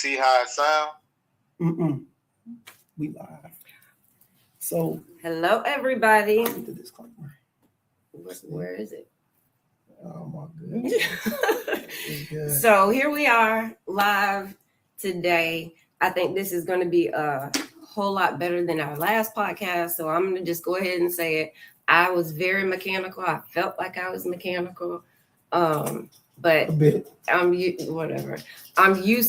See how it sound? We live. So hello, everybody. the disclaimer. Where is it? Oh my goodness. So here we are live today. I think this is going to be a whole lot better than our last podcast. So I'm going to just go ahead and say it. I was very mechanical. I felt like I was mechanical. But I'm used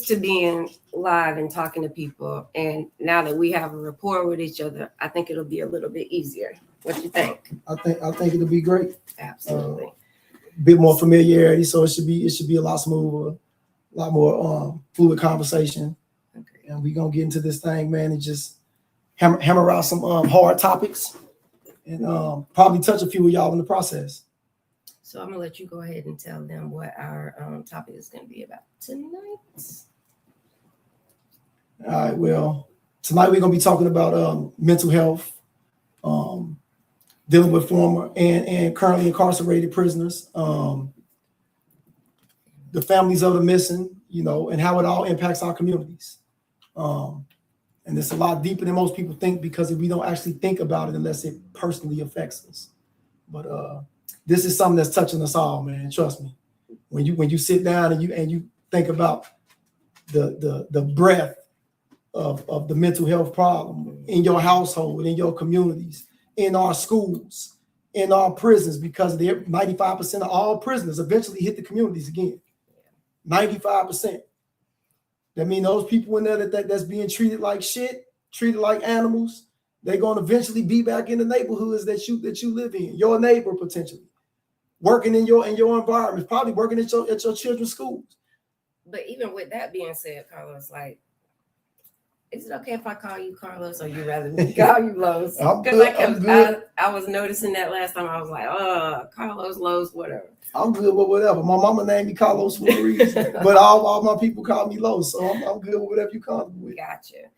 to being live and talking to people, and now that we have a rapport with each other, I think it'll be a little bit easier. What you think? I think it'll be great. Absolutely. A bit more familiarity, so it should be a lot smoother, a lot more fluid conversation. Okay. And we're gonna get into this thing, man, and just hammer out some hard topics, and probably touch a few of y'all in the process. So I'm gonna let you go ahead and tell them what our topic is going to be about tonight. All right. Well, tonight we're gonna be talking about mental health, dealing with former and currently incarcerated prisoners, the families of the missing, and how it all impacts our communities. And it's a lot deeper than most people think, because we don't actually think about it unless it personally affects us. But this is something that's touching us all, man. Trust me. When you sit down and you think about the breadth of the mental health problem in your household, in your communities, in our schools, in our prisons, because 95% of all prisoners eventually hit the communities again. 95%. That means those people in there that's being treated like shit, treated like animals, they're going to eventually be back in the neighborhoods that you live in, your neighbor potentially, working in your environment, probably working at your children's schools. But even with that being said, Carlos, like, is it okay if I call you Carlos, or you rather me call you Los? Because I was noticing that last time. I was like, Carlos, Los, whatever. I'm good with whatever. My mama named me Carlos for a reason, but all my people call me Los, so I'm good with whatever you call me with. Gotcha.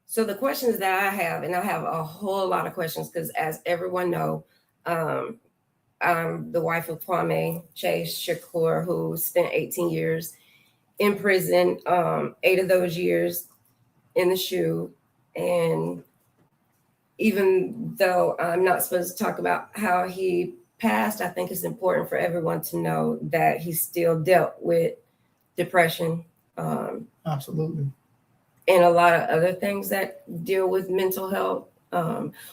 So the questions that I have, and I have a whole lot of questions, because as everyone know, I'm the wife of Kwame Chase Shakur, who spent 18 years in prison, 8 of those years in the SHU. And even though I'm not supposed to talk about how he passed, I think it's important for everyone to know that he still dealt with depression. Absolutely. And a lot of other things that deal with mental health.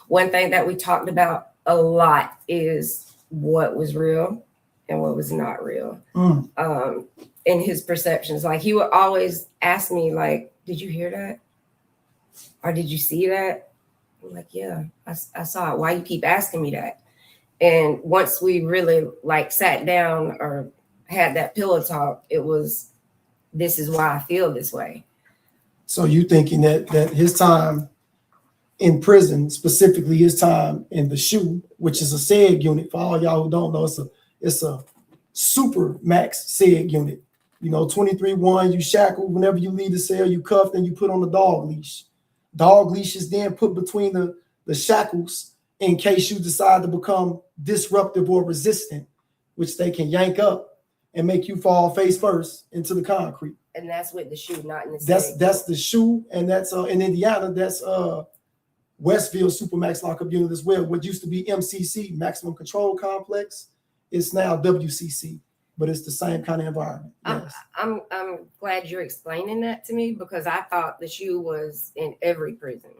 One thing that we talked about a lot is what was real and what was not real. In his perceptions. Like, he would always ask me, like, did you hear that? Or did you see that? I'm like, yeah, I saw it. Why you keep asking me that? And once we really sat down or had that pillow talk, it was, this is why I feel this way. So you thinking that his time in prison, specifically his time in the SHU, which is a SEG unit, for all y'all who don't know, it's a super max SEG unit. 23-1, you shackled. Whenever you leave the cell, you cuffed and you put on the dog leash. Dog leash is then put between the shackles in case you decide to become disruptive or resistant, which they can yank up and make you fall face first into the concrete. And that's with the SHU, not in the That's the SHU, and that's in Indiana, that's Westville Supermax Lockup Unit as well. What used to be MCC, Maximum Control Complex, it's now WCC, but it's the same kind of environment. Yes. I'm glad you're explaining that to me, because I thought the SHU was in every prison.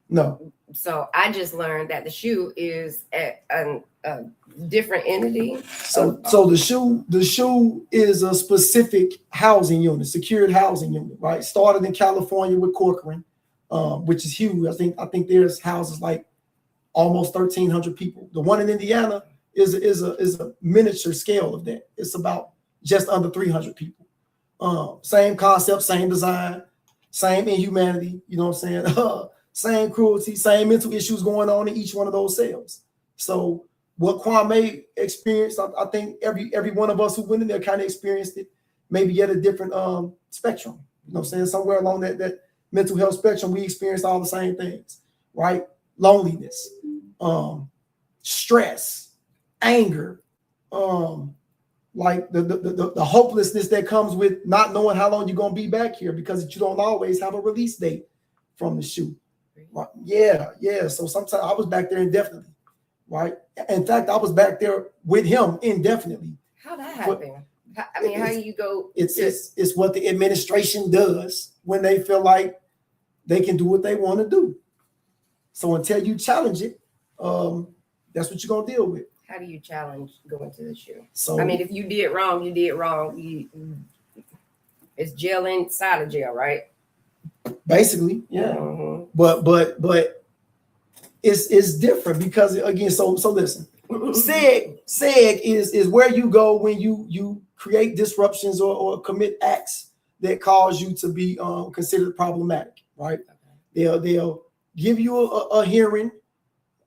No. So I just learned that the SHU is a different entity. So the SHU is a specific housing unit, secured housing unit, right? Started in California with Corcoran, which is huge. I think there's houses like almost 1,300 people. The one in Indiana is a miniature scale of that. It's about just under 300 people. Same concept, same design, same inhumanity. You know what I'm saying? Same cruelty, same mental issues going on in each one of those cells. So what Kwame experienced, I think every one of us who went in there kind of experienced it, maybe at a different spectrum. You know what I'm saying? Somewhere along that mental health spectrum, we experienced all the same things, right? Loneliness, stress, anger, like the hopelessness that comes with not knowing how long you're gonna be back here because you don't always have a release date from the shoe. Right? Yeah. So sometimes I was back there indefinitely, right? In fact, I was back there with him indefinitely. How that happen? How do you go? It's what the administration does when they feel like they can do what they want to do. So until you challenge it, that's what you're gonna deal with. How do you challenge going to the shoe? So I mean, if you did wrong, you did wrong. It's jail inside of jail, right? Basically, yeah. Mm-hmm. But it's different because again, so listen. SEG is where you go when you create disruptions or commit acts that cause you to be considered problematic, right? Okay. They'll give you a hearing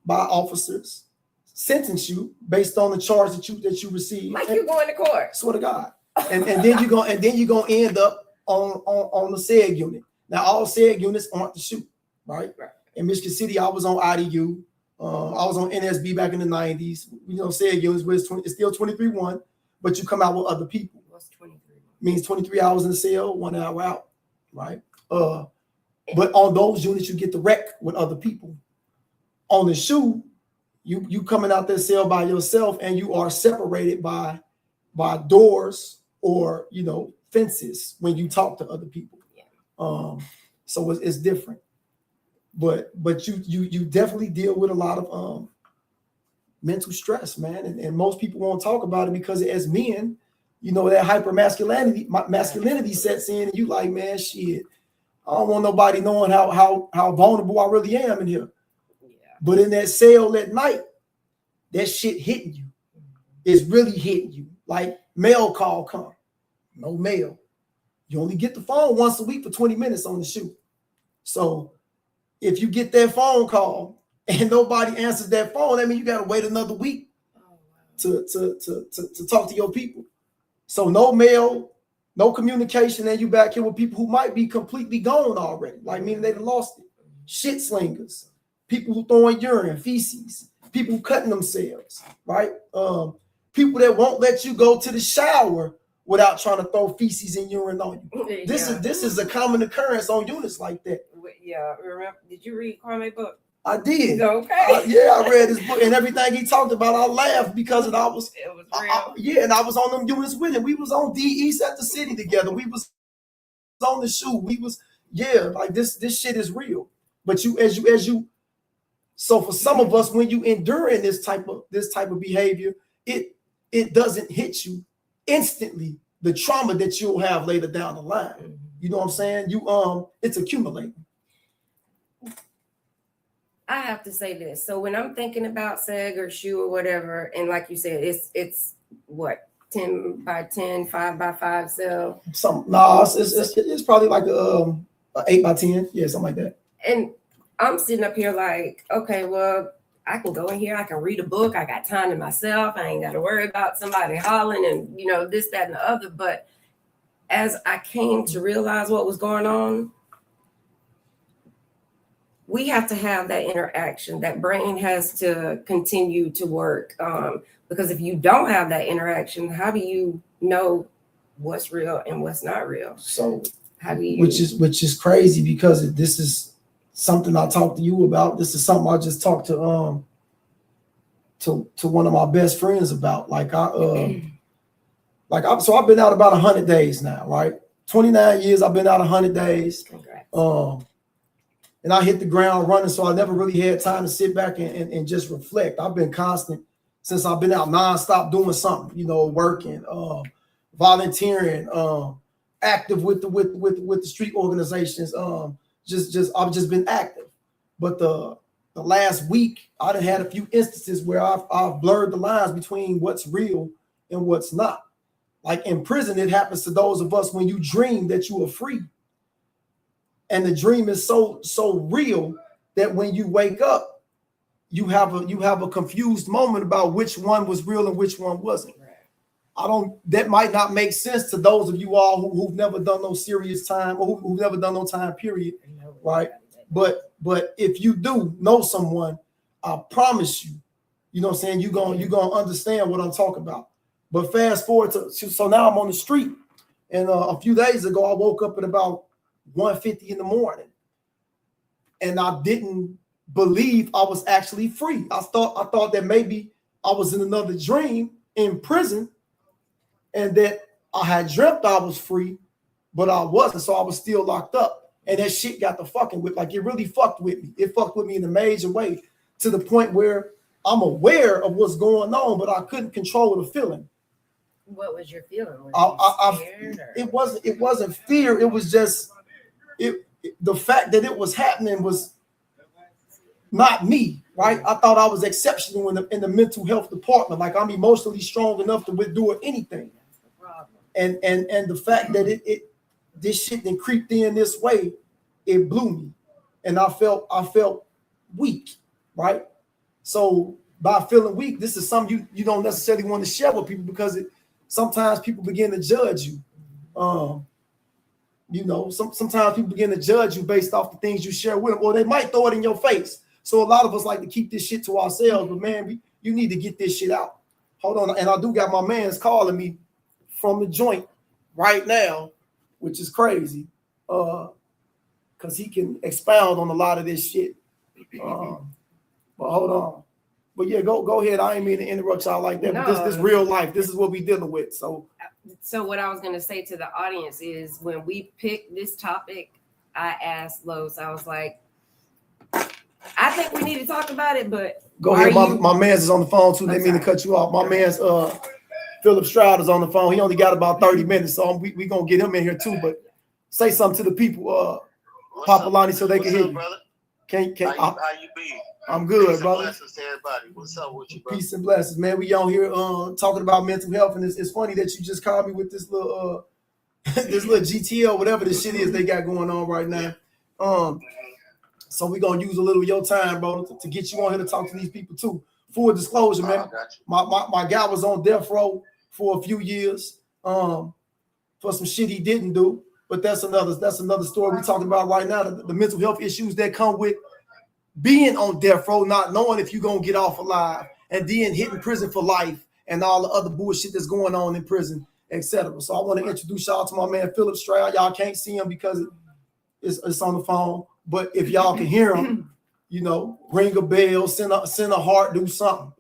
by officers, sentence you based on the charge that you receive. Like you going to court. Swear to God. And then you're gonna end up on the SEG unit. Now all SEG units aren't the shoot, right? In Michigan City, I was on IDU. I was on NSB back in the 90s. You know, SEG units where it's still 23-1, but you come out with other people. What's 23? Means 23 hours in the cell, 1 hour out, right? But on those units, you get the rec with other people. On the shoe, you coming out that cell by yourself, and you are separated by doors or fences when you talk to other people. Yeah. So it's different. But you definitely deal with a lot of mental stress, man, and most people won't talk about it because as men, that hyper masculinity sets in, and you like, man, shit, I don't want nobody knowing how vulnerable I really am in here. Yeah. But in that cell at night, that shit hitting you. It's really hitting you. Like mail call come, no mail. You only get the phone once a week for 20 minutes on the shoot. So if you get that phone call and nobody answers that phone, that means you got to wait another week to talk to your people. So no mail, no communication, and you back here with people who might be completely gone already, like meaning they've lost it. Shit slingers, people who throwing urine, feces, people cutting themselves, right? People that won't let you go to the shower without trying to throw feces and urine on you. This is a common occurrence on units like that. Yeah, remember? Did you read Kwame book? I did. Okay. Yeah, I read his book, and everything he talked about, I laughed because it was real. And I was on them units with him. We was on D East at the city together. We was on the shoe. We was like this shit is real. But as you. So for some of us, when you enduring this type of behavior, it doesn't hit you instantly. The trauma that you'll have later down the line. You know what I'm saying? It's accumulating. I have to say this. So when I'm thinking about SEG or shoe or whatever, and like you said, it's what 10 by 10, 5 by 5 cell. It's probably like a 8 by 10, yeah, something like that. And I'm sitting up here like, okay, well, I can go in here, I can read a book, I got time to myself, I ain't got to worry about somebody hollering and this, that, and the other. But as I came to realize what was going on, we have to have that interaction. That brain has to continue to work. Because if you don't have that interaction, how do you know what's real and what's not real? So how do you? Which is crazy because this is something I talked to you about. This is something I just talked to one of my best friends about. So I've been out about 100 days now, right? 29 years I've been out 100 days. Congrats. And I hit the ground running, so I never really had time to sit back and just reflect. I've been constant since I've been out nonstop doing something, working, volunteering, active with the street organizations. I've just been active. But the last week, I done had a few instances where I've blurred the lines between what's real and what's not. Like in prison, it happens to those of us when you dream that you are free. And the dream is so real that when you wake up, you have a confused moment about which one was real and which one wasn't. That might not make sense to those of you all who've never done no serious time or who've never done no time period, right? But if you do know someone, I promise you, you're gonna understand what I'm talking about. But fast forward so now I'm on the street, and a few days ago I woke up at about 1:50 in the morning, and I didn't believe I was actually free. I thought that maybe I was in another dream in prison, and that I had dreamt I was free, but I wasn't. So I was still locked up, and that shit got the fucking with. Like, it really fucked with me. It fucked with me in a major way, to the point where I'm aware of what's going on, but I couldn't control the feeling. What was your feeling? It wasn't fear. It was just the fact that it was happening was not me, right? I thought I was exceptional in the mental health department. Like, I'm emotionally strong enough to endure anything. And the fact that this shit then creeped in this way, it blew me, and I felt weak, right? So by feeling weak, this is something you don't necessarily want to share with people, because sometimes people begin to judge you. Sometimes people begin to judge you based off the things you share with them, or they might throw it in your face. So a lot of us like to keep this shit to ourselves, but man, you need to get this shit out. Hold on, and I do got my man's calling me from the joint right now, which is crazy, because he can expound on a lot of this shit. But hold on. But yeah, go ahead. I ain't mean to interrupt y'all like that, but this real life. This is what we dealing with. So what I was going to say to the audience is, when we picked this topic, I asked Los, I was like, I think we need to talk about it, but go ahead. My man's is on the phone too. They mean to cut you off. My man's Philip Stroud is on the phone. He only got about 30 minutes, so we gonna get him in here too. But say something to the people, Papalani, so they can hear you. Brother? How you be? I'm good, Peace brother. And blessings to everybody. What's up with you, brother? Peace and blessings, man. We on here talking about mental health, and it's funny that you just called me with this little this little GTL, whatever the shit is they got going on right now. So we gonna use a little of your time, bro, to get you on here to talk to these people too. Full disclosure, man. My guy was on death row for a few years for some shit he didn't do, but that's another story we're talking about right now. The mental health issues that come with being on death row, not knowing if you're gonna get off alive, and then hitting prison for life, and all the other bullshit that's going on in prison, etc. So I want to introduce y'all to my man Philip Stroud. Y'all can't see him because it's on the phone, but if y'all can hear him, ring a bell, send a heart, do something.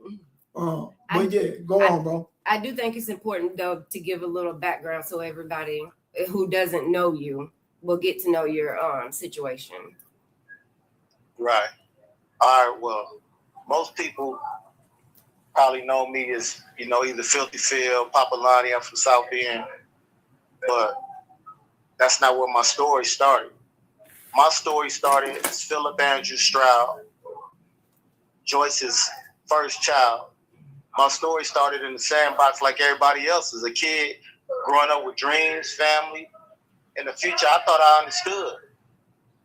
But yeah, go on, bro. I do think it's important, though, to give a little background so everybody who doesn't know you will get to know your situation. Right. All right. Well, most people probably know me as, either Filthy Phil, Papalani. I'm from South Bend. But that's not where my story started. My story started as Philip Andrew Stroud, Joyce's first child. My story started in the sandbox like everybody else. As a kid, growing up with dreams, family. In the future, I thought I understood.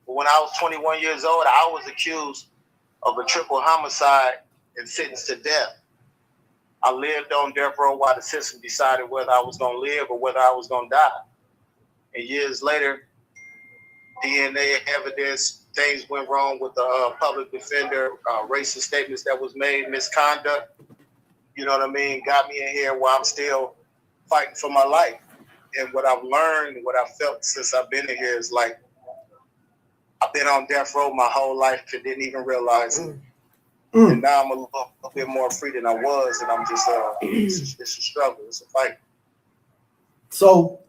But when I was 21 years old, I was accused of a triple homicide and sentenced to death. I lived on death row while the system decided whether I was going to live or whether I was going to die. And years later, DNA evidence, things went wrong with the public defender, racist statements that was made, misconduct, you know what I mean, got me in here where I'm still fighting for my life. And what I've learned, what I've felt since I've been in here is like, I've been on death row my whole life and didn't even realize it. And now I'm a little bit more free than I was, and I'm just, it's a struggle, it's a fight. So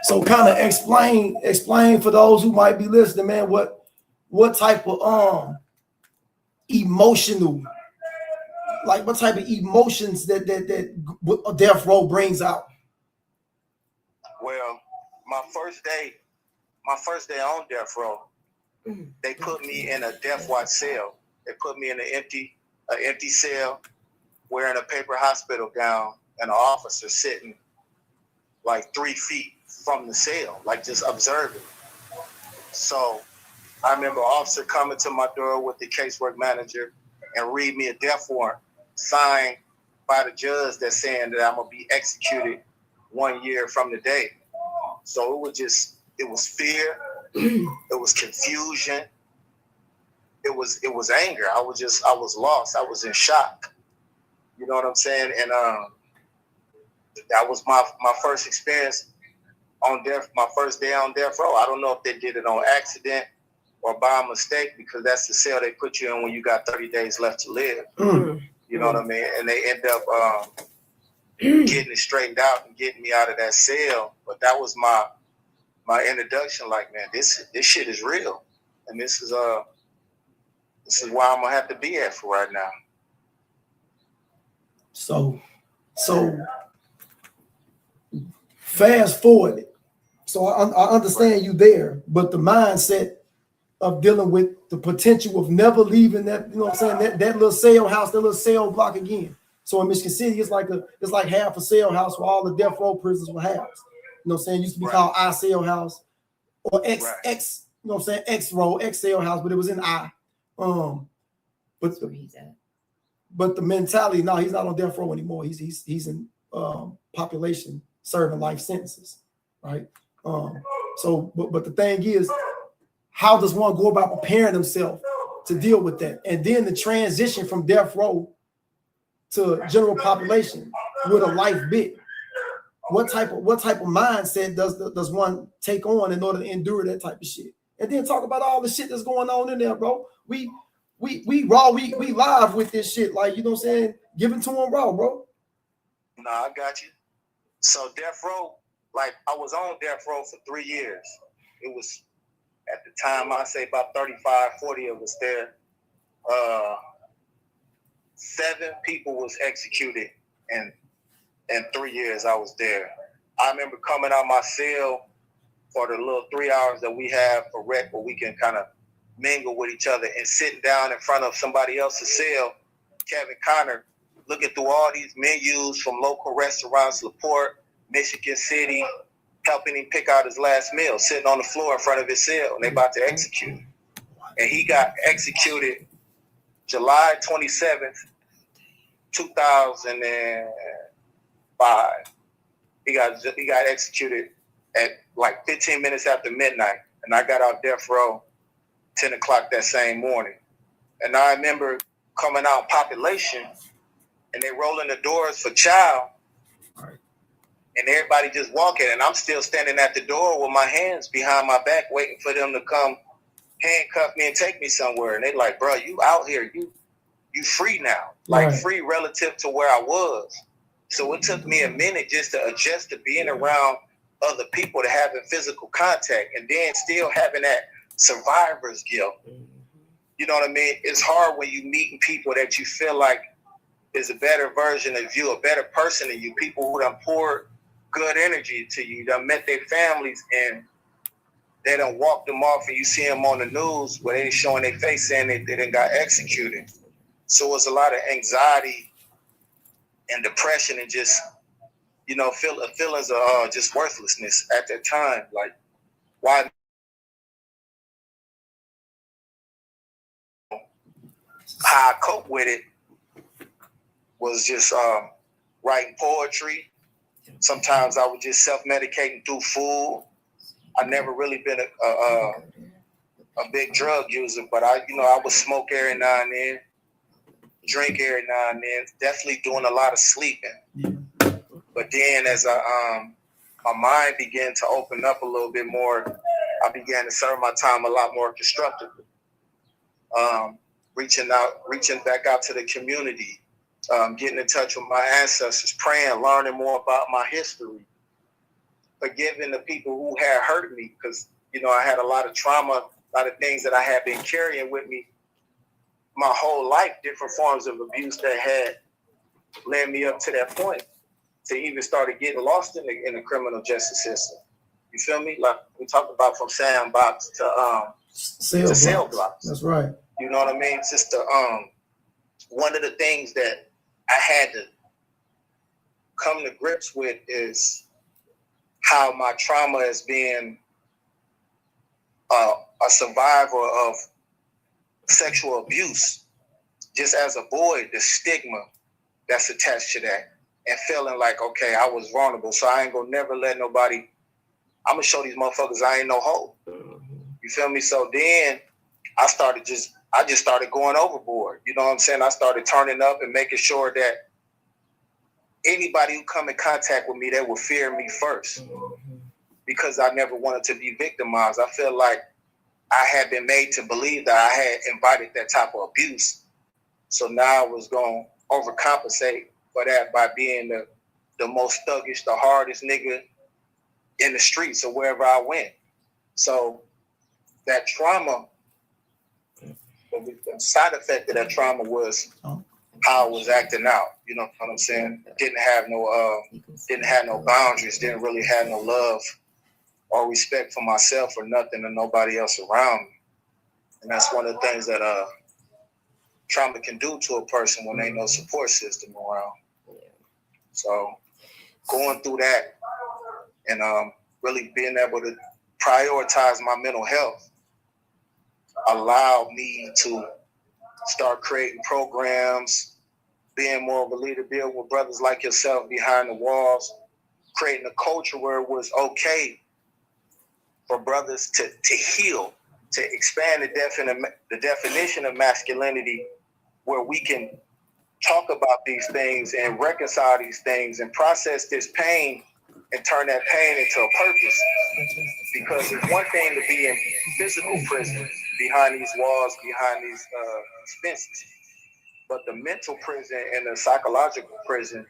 kind of explain for those who might be listening, man, what type of emotional, like what type of emotions that death row brings out. Well, my first day on death row, they put me in a death watch cell. They put me in an empty cell, wearing a paper hospital gown, and an officer sitting like 3 feet from the cell, like just observing. So I remember an officer coming to my door with the casework manager and read me a death warrant signed by the judge that's saying that I'm gonna be executed 1 year from the day. So it was fear, it was confusion, it was anger. I was lost. I was in shock. You know what I'm saying? And that was my first experience on death, my first day on death row. I don't know if they did it on accident or by mistake, because that's the cell they put you in when you got 30 days left to live. You know what I mean? And they end up getting it straightened out and getting me out of that cell. But that was my introduction. Like, man, this shit is real, and this is where I'm gonna have to be at for right now. So fast forward it. So I understand you there, but the mindset of dealing with the potential of never leaving that, you know what I'm saying, that little cell house, that little cell block again. So in Michigan City, it's like half a cell house where all the death row prisoners were housed. You know what I'm saying? It used to be called I cell house or X, you know what I'm saying, X row, X cell house, but it was in I. But where he's at. But the mentality, no, he's not on death row anymore. He's in population serving life sentences, right? So the thing is, how does one go about preparing themselves to deal with that? And then the transition from death row to general population with a life bit. What type of mindset does one take on in order to endure that type of shit? And then talk about all the shit that's going on in there, bro. We raw, we live with this shit, like, you know what I'm saying? Give it to them raw, bro. Nah, I got you. So death row, like, I was on death row for 3 years. It was, at the time, I say about 35, 40 of us there. 7 people was executed in 3 years I was there. I remember coming out my cell for the little 3 hours that we have for rec, where we can kind of mingle with each other, and sitting down in front of somebody else's cell, Kevin Connor, looking through all these menus from local restaurants, LaPorte, Michigan City, helping him pick out his last meal, sitting on the floor in frund of his cell, and they about to execute him. And he got executed July 27th, 2005. He got executed at like 15 minutes after midnight, and I got out death row 10 o'clock that same morning. And I remember coming out population, and they rolling the doors for child, and everybody just walking, and I'm still standing at the door with my hands behind my back, waiting for them to come handcuff me and take me somewhere. And they like, bro, you out here, you free now, like free relative to where I was. So it took me a minute just to adjust to being around other people, to having physical contact, and then still having that survivor's guilt. You know what I mean? It's hard when you meeting people that you feel like is a better version of you, a better person than you, people who done poured good energy to you, done met their families, and they done walked them off, and you see them on the news where they showing their face saying they done got executed. So it's a lot of anxiety and depression, and just, you know, feelings of just worthlessness at that time. Like, why? How I cope with it was just writing poetry. Sometimes I was just self-medicating through food. I've never really been a big drug user, but I would smoke every now and then, drink every now and then. Definitely doing a lot of sleeping. Yeah. But then as my mind began to open up a little bit more, I began to serve my time a lot more constructively. Reaching back out to the community, getting in touch with my ancestors, praying, learning more about my history, forgiving the people who had hurt me, because, you know, I had a lot of trauma, a lot of things that I had been carrying with me my whole life, different forms of abuse that had led me up to that point, to even started getting lost in the criminal justice system. You feel me? Like we talked about, from sandbox to cell blocks. That's right. You know what I mean? It's just one of the things that I had to come to grips with is how my trauma as being a survivor of sexual abuse, just as a boy, the stigma that's attached to that, and feeling like, okay, I was vulnerable, so I ain't gonna never let nobody, I'm gonna show these motherfuckers I ain't no hoe. You feel me? So then I just started going overboard. You know what I'm saying? I started turning up and making sure that anybody who come in contact with me, they will fear me first because I never wanted to be victimized. I feel like I had been made to believe that I had invited that type of abuse. So now I was going to overcompensate for that by being the most thuggish, the hardest nigga in the streets or wherever I went. So that trauma, the side effect of that trauma was how I was acting out. You know what I'm saying? Didn't have no boundaries, didn't really have no love or respect for myself or nothing and nobody else around me. And that's one of the things that trauma can do to a person when there ain't no support system around. So going through that and really being able to prioritize my mental health allowed me to start creating programs, being more of a leader, build with brothers like yourself behind the walls, creating a culture where it was okay for brothers to heal, to expand the definition of masculinity, where we can talk about these things and reconcile these things and process this pain and turn that pain into a purpose. Because it's one thing to be in physical prison behind these walls, behind these fences, but the mental prison and the psychological prison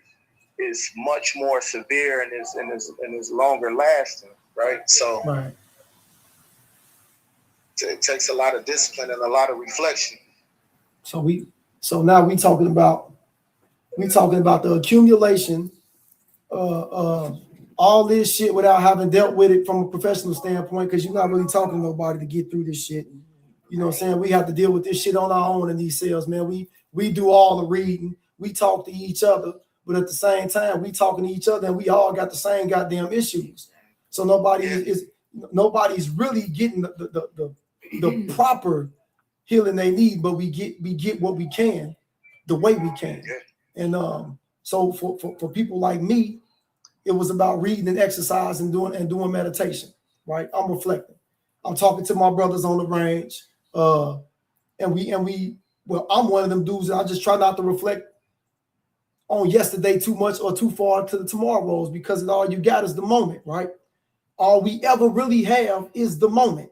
is much more severe and is longer lasting, right? So it takes a lot of discipline and a lot of reflection. So now we talking about the accumulation all this shit without having dealt with it from a professional standpoint, because you're not really talking to nobody to get through this shit. You know what I'm saying? We have to deal with this shit on our own in these cells, man. We do all the reading, we talk to each other, but at the same time, we talking to each other and we all got the same goddamn issues. So nobody's really getting the proper healing they need, but we get what we can, the way we can. And so for people like me, it was about reading and exercise and doing meditation, right? I'm reflecting. I'm talking to my brothers on the range, and I'm one of them dudes that I just try not to reflect on yesterday too much or too far to the tomorrows, because all you got is the moment, right? All we ever really have is the moment,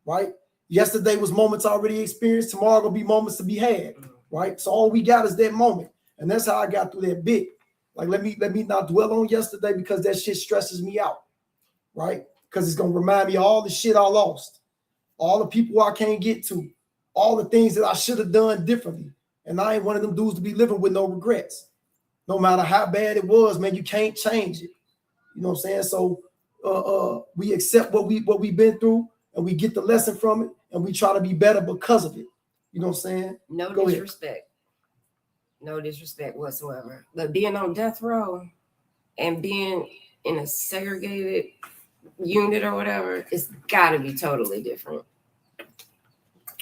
right? Yesterday was moments already experienced. Tomorrow will be moments to be had, right? So all we got is that moment, and that's how I got through that bit. Like, let me not dwell on yesterday, because that shit stresses me out, right? Because it's gonna remind me of all the shit I lost, all the people I can't get to, all the things that I should have done differently. And I ain't one of them dudes to be living with no regrets. No matter how bad it was, man, you can't change it. You know what I'm saying? So we accept what we've been through, and we get the lesson from it, and we try to be better because of it. You know what I'm saying? No disrespect. No disrespect whatsoever. But being on death row and being in a segregated unit or whatever, it's got to be totally different.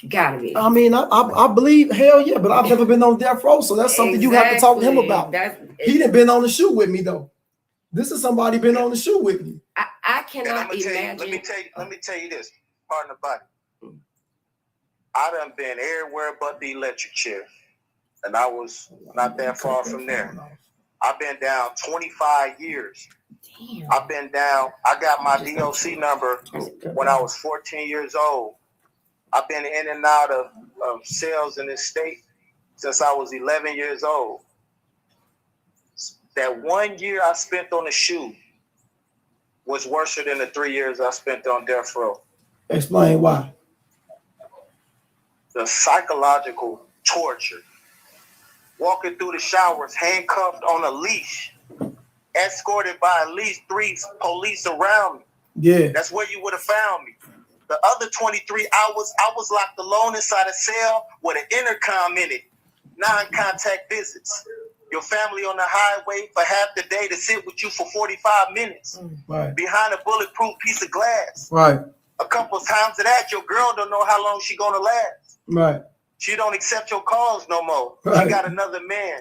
Got to be. I mean, I believe, hell yeah, but I've never been on death row, so that's something you have to talk to him about. He done been on the shoe with me, though. This is somebody been on the shoe with me. I cannot imagine. Let me tell you this, partner buddy. I done been everywhere but the electric chair. And I was not that far from there. I've been down 25 years. Damn. I've been down. I got my DOC number when I was 14 years old. I've been in and out of cells in this state since I was 11 years old. That 1 year I spent on the shoe was worse than the 3 years I spent on death row. Explain why. The psychological torture. Walking through the showers, handcuffed on a leash, escorted by at least 3 police around me. Yeah. That's where you would have found me. The other 23 hours, I was locked alone inside a cell with an intercom in it. Non-contact visits. Your family on the highway for half the day to sit with you for 45 minutes. Right. Behind a bulletproof piece of glass. Right. A couple of times of that, your girl don't know how long she gonna last. Right. She don't accept your calls no more. Right. She got another man.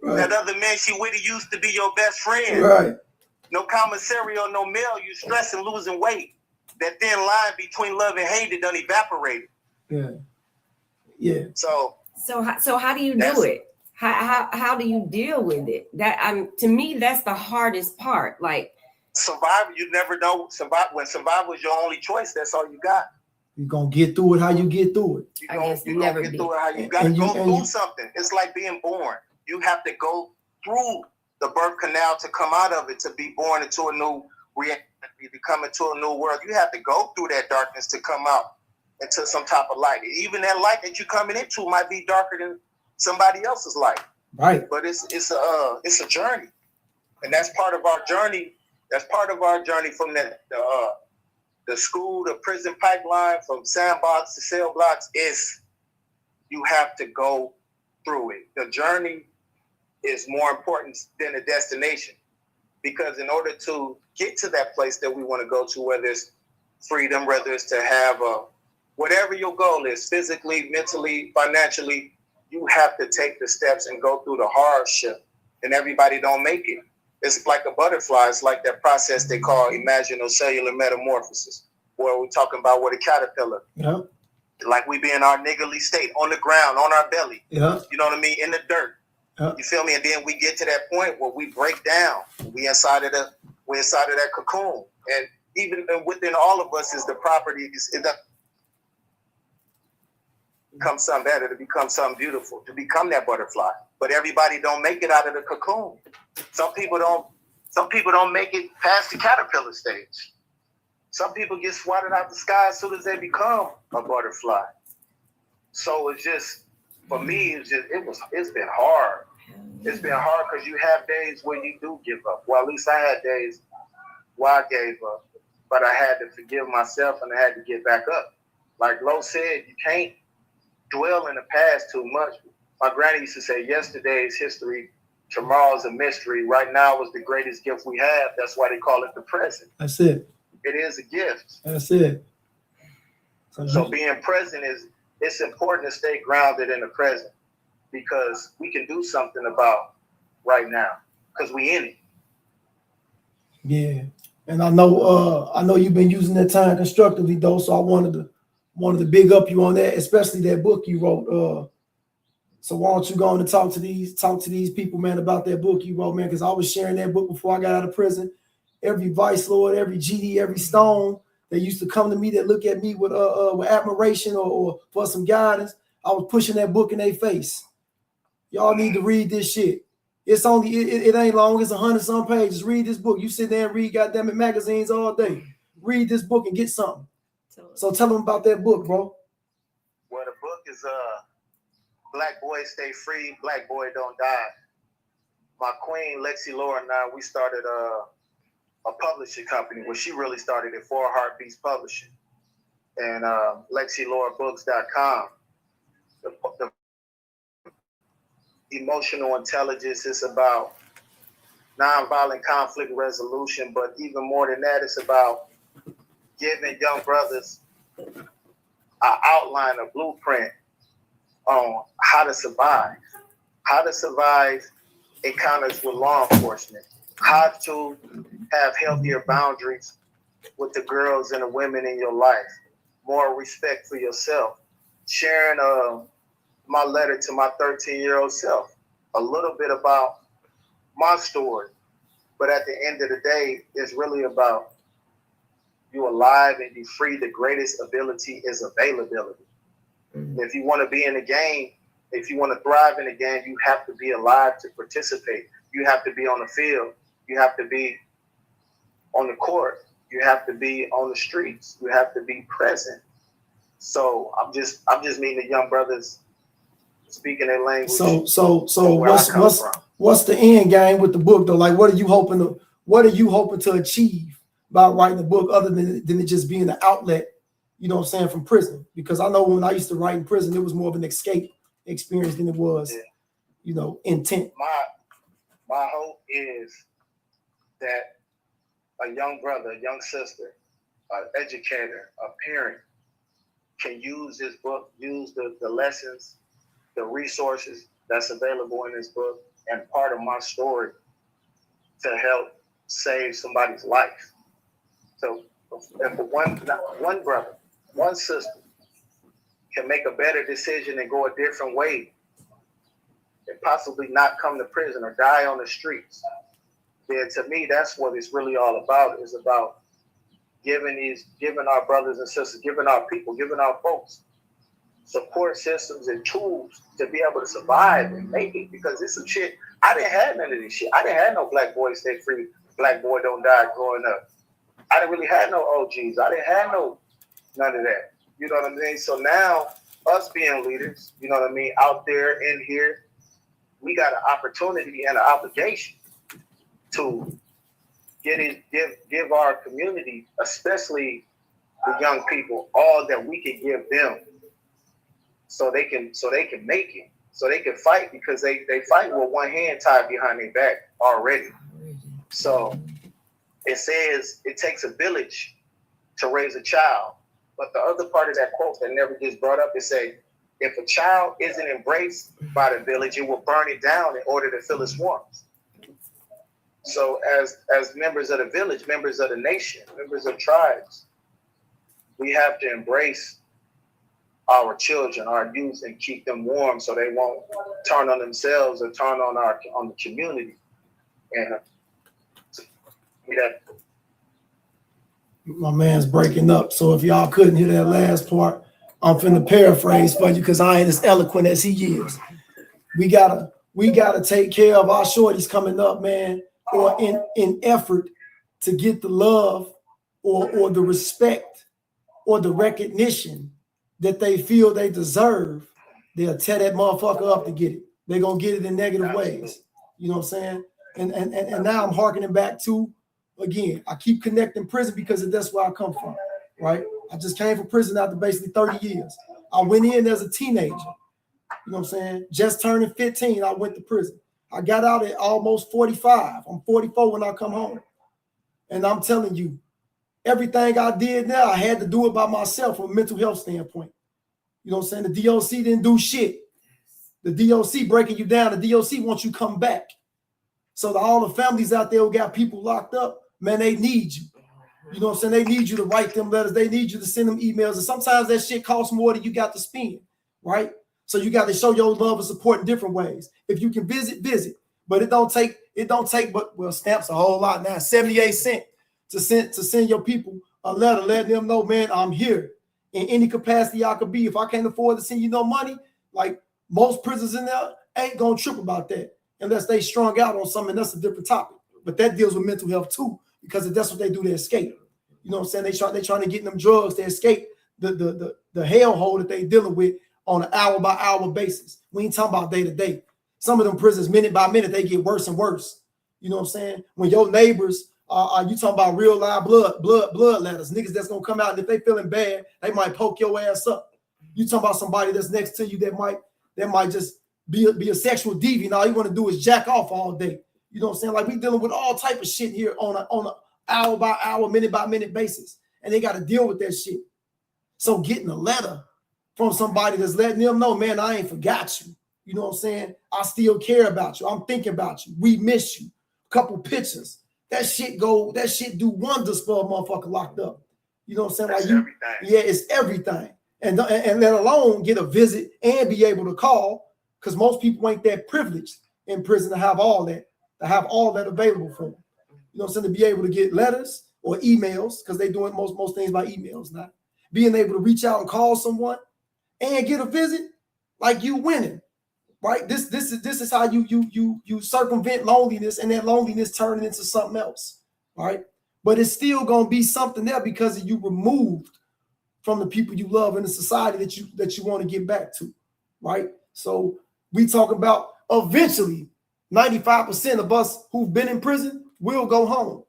Right. That other man she with used to be your best friend. Right. No commissary or no mail. You stressing, losing weight. That thin line between love and hate, it done evaporated. Yeah. Yeah. So how do you do it? how do you deal with it? That to me, that's the hardest part. Like survival, you never know. When survival is your only choice, that's all you got. You're gonna get through it how you get through it. I guess You're gonna get through it how you gotta go through something. It's like being born. You have to go through the birth canal to come out of it, to be born into a new reality, to come into a new world. You have to go through that darkness to come out into some type of light. Even that light that you're coming into might be darker than somebody else's light. Right. But it's a journey, and that's part of our journey. That's part of our journey from the school to prison pipeline, from sandbox to cell blocks. Is you have to go through it. The journey is more important than the destination, because in order to get to that place that we want to go to, whether it's freedom, whether it's to have whatever your goal is, physically, mentally, financially, you have to take the steps and go through the hardship. And everybody don't make it. It's like a butterfly. It's like that process they call imaginal cellular metamorphosis, where we're talking about with a caterpillar. Yeah. Like we be in our niggly state, on the ground, on our belly. Yeah. You know what I mean? In the dirt. Yeah. You feel me? And then we get to that point where we break down. We inside of that cocoon. And even within all of us is the properties. It become something better, to become something beautiful, to become that butterfly. But everybody don't make it out of the cocoon. Some people don't make it past the caterpillar stage. Some people get swatted out the sky as soon as they become a butterfly. So it's just, for me, it's been hard. It's been hard because you have days where you do give up. Well, at least I had days where I gave up, but I had to forgive myself and I had to get back up. Like Lo said, you can't dwell in the past too much. My granny used to say, yesterday is history, tomorrow's a mystery. Right now is the greatest gift we have. That's why they call it the present. That's it. It is a gift. That's it. So being present it's important to stay grounded in the present, because we can do something about right now, because we in it. Yeah. And I know you've been using that time constructively though, so I wanted to big up you on that, especially that book you wrote. So why don't you go on and talk to these people, man, about that book you wrote, man? Because I was sharing that book before I got out of prison. Every vice lord, every GD, every stone that used to come to me, that look at me with admiration or for some guidance, I was pushing that book in their face. Y'all need to read this shit. It's only it ain't long. It's 100-some pages. Read this book. You sit there and read goddamn it magazines all day. Read this book and get something. So tell them about that book, bro. Well, the book is Black Boys Stay Free, Black Boy Don't Die. My queen, Lexi Laura, and I, we started a publishing company where she really started it, 4 Heartbeats Publishing. And LexiLauraBooks.com. The emotional intelligence is about nonviolent conflict resolution, but even more than that, it's about giving young brothers an outline, a blueprint on how to survive encounters with law enforcement, how to have healthier boundaries with the girls and the women in your life, more respect for yourself, sharing my letter to my 13-year-old self, a little bit about my story. But at the end of the day, it's really about you alive and you free. The greatest ability is availability. Mm-hmm. If you want to be in the game, if you want to thrive in the game, you have to be alive to participate. You have to be on the field. You have to be on the court. You have to be on the streets. You have to be present. So I'm just meeting the young brothers speaking their language. So what's the end game with the book though? Like, what are you hoping to achieve by writing the book, other than it just being an outlet, you know what I'm saying, from prison? Because I know when I used to write in prison, it was more of an escape experience than it was, intent. My hope is that a young brother, a young sister, an educator, a parent can use this book, use the lessons, the resources that's available in this book, and part of my story to help save somebody's life. So if one brother, one sister can make a better decision and go a different way, and possibly not come to prison or die on the streets, then to me, that's what it's really all about. Is about giving our brothers and sisters, giving our people, giving our folks support systems and tools to be able to survive and make it. Because it's some shit. I didn't have none of this shit. I didn't have no black boy stay free, black boy don't die growing up. I didn't really have no OGs. I didn't have none of that. You know what I mean? So now, us being leaders, you know what I mean, out there in here, we got an opportunity and an obligation to give our community, especially the young people, all that we can give them, so they can make it, so they can fight, because they fight with one hand tied behind their back already. So it says it takes a village to raise a child. But the other part of that quote that never gets brought up is say, if a child isn't embraced by the village, it will burn it down in order to fill its warmth. So as members of the village, members of the nation, members of tribes, we have to embrace our children, our youth, and keep them warm so they won't turn on themselves or turn on the community. And my man's breaking up. So if y'all couldn't hear that last part, I'm finna paraphrase for you because I ain't as eloquent as he is. We gotta take care of our shorties coming up, man, or in effort to get the love or the respect or the recognition that they feel they deserve. They'll tear that motherfucker up to get it. They're gonna get it in negative ways. You know what I'm saying? And now I'm harkening back to, again, I keep connecting prison because that's where I come from, right? I just came from prison after basically 30 years. I went in as a teenager, you know what I'm saying? Just turning 15, I went to prison. I got out at almost 45. I'm 44 when I come home. And I'm telling you, everything I did now, I had to do it by myself from a mental health standpoint. You know what I'm saying? The DOC didn't do shit. The DOC breaking you down. The DOC wants you to come back. So all the families out there who got people locked up, man, they need you. You know what I'm saying? They need you to write them letters. They need you to send them emails. And sometimes that shit costs more than you got to spend, right? So you got to show your love and support in different ways. If you can visit. But it don't take, but stamps a whole lot now, 78 cents to send your people a letter, letting them know, man, I'm here in any capacity I could be. If I can't afford to send you no money, like most prisons in there ain't gonna trip about that unless they strung out on something. That's a different topic. But that deals with mental health too, because that's what they do to escape. You know what I'm saying? They trying to get them drugs to escape the hellhole that they dealing with on an hour by hour basis. We ain't talking about day to day. Some of them prisons, minute by minute, they get worse and worse. You know what I'm saying? When your neighbors you talking about real live blood letters, niggas that's gonna come out, and if they feeling bad, they might poke your ass up. You talking about somebody that's next to you that might just be a sexual deviant. All you want to do is jack off all day. You know what I'm saying? Like we dealing with all type of shit here on a hour by hour, minute by minute basis, and they got to deal with that shit. So getting a letter from somebody that's letting them know, man, I ain't forgot you. You know what I'm saying? I still care about you. I'm thinking about you. We miss you. A couple pictures. That shit do wonders for a motherfucker locked up. You know what I'm saying? That's like you, everything. Yeah, it's everything. And let alone get a visit and be able to call, because most people ain't that privileged in prison to have all that available for them. You know what I'm saying? To be able to get letters or emails, because they doing most things by emails now. Being able to reach out and call someone and get a visit, like you winning. Right? This is how you circumvent loneliness, and that loneliness turning into something else, right? But it's still gonna be something there because you removed from the people you love in the society that you want to get back to, right? So we talk about eventually 95% of us who've been in prison will go home.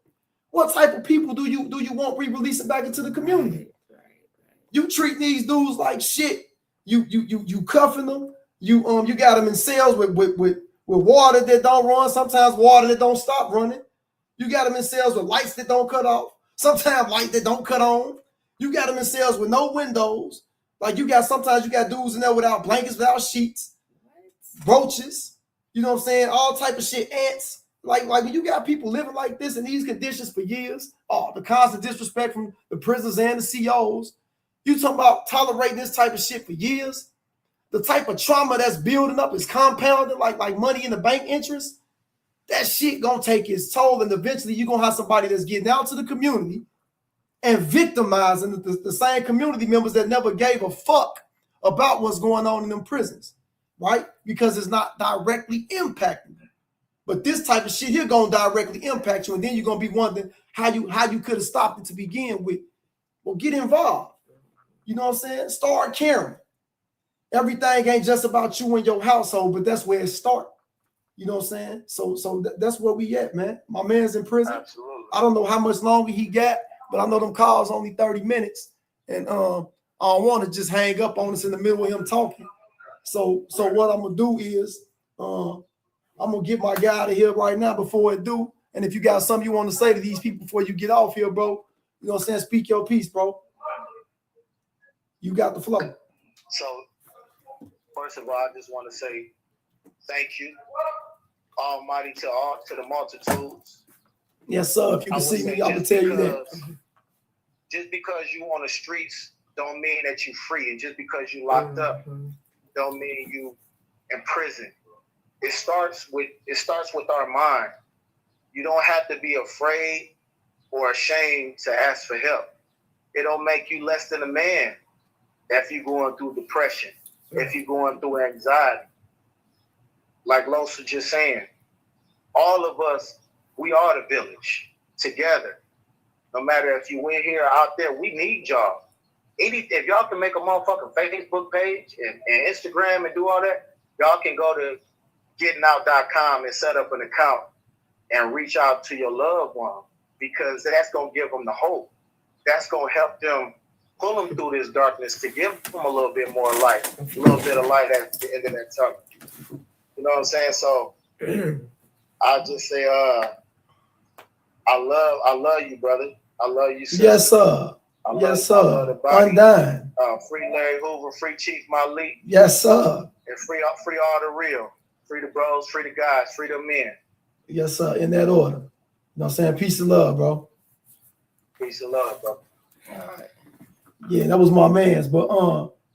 What type of people do you want re-releasing back into the community? You treat these dudes like shit. You cuffing them. You got them in cells with water that don't run, sometimes water that don't stop running. You got them in cells with lights that don't cut off, sometimes light that don't cut on. You got them in cells with no windows. Like sometimes you got dudes in there without blankets, without sheets, roaches, you know what I'm saying? All type of shit, ants. Like when you got people living like this in these conditions for years, the constant disrespect from the prisoners and the COs. You talking about tolerating this type of shit for years? the type of trauma that's building up is compounded like money in the bank interest, that shit gonna take its toll, and eventually you're gonna have somebody that's getting out to the community and victimizing the same community members that never gave a fuck about what's going on in them prisons, right? Because it's not directly impacting them. But this type of shit here gonna directly impact you, and then you're gonna be wondering how you could have stopped it to begin with. Well, get involved. You know what I'm saying? Start caring. Everything ain't just about you and your household, but that's where it starts. You know what I'm saying? So that's where we at, man. My man's in prison. Absolutely. I don't know how much longer he got, but I know them calls only 30 minutes. And I don't want to just hang up on us in the middle of him talking. So what I'm gonna do is I'm gonna get my guy out of here right now before it do. And if you got something you want to say to these people before you get off here, bro, you know what I'm saying? Speak your piece, bro. You got the flow. So, first of all, I just want to say thank you, Almighty, to the multitudes. Yes, sir. If you can see me, I'm gonna tell you that. Just because you on the streets don't mean that you free, and just because you locked up don't mean you in prison. It starts with our mind. You don't have to be afraid or ashamed to ask for help. It don't make you less than a man if you're going through depression, if you're going through anxiety. Like Los was just saying, all of us, we are the village together. No matter if you in here or out there, we need y'all. If y'all can make a motherfucking Facebook page and Instagram and do all that, y'all can go to gettingout.com and set up an account and reach out to your loved one, because that's going to give them the hope. That's going to help them, pull them through this darkness, to give them a little bit more light, a little bit of light at the end of that tunnel. You know what I'm saying? So I just say, I love you, brother. I love you, sister. Yes, sir. Yes, sir. Undying. Free Larry Hoover, free Chief Malik. Yes, sir. And free all the real. Free the bros, free the guys, free the men. Yes, sir. In that order. You know what I'm saying? Peace and love, bro. Peace and love, bro. All right. Yeah, that was my man's. But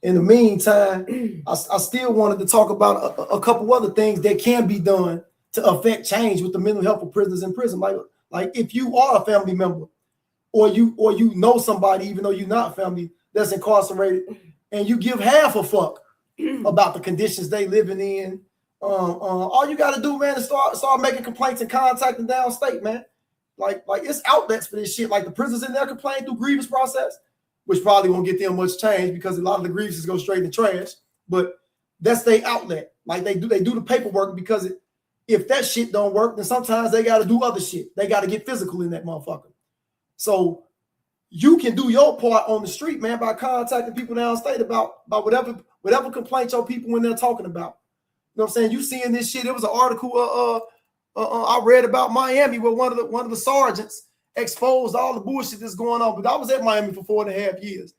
in the meantime, I still wanted to talk about a couple other things that can be done to affect change with the mental health of prisoners in prison. Like if you are a family member, or you know somebody, even though you're not family, that's incarcerated, and you give half a fuck about the conditions they living in. All you got to do, man, is start making complaints and contacting downstate, man. Like it's outlets for this shit. Like the prisoners in there complain through grievance process, which probably won't get them much change because a lot of the grievances go straight in the trash. But that's their outlet. Like they do the paperwork, because if that shit don't work, then sometimes they got to do other shit. They got to get physical in that motherfucker. So you can do your part on the street, man, by contacting people downstate about whatever complaint your people in there talking about. You know what I'm saying? You seeing this shit? It was an article I read about Miami where one of the sergeants exposed all the bullshit that's going on. But I was at Miami for 4.5 years,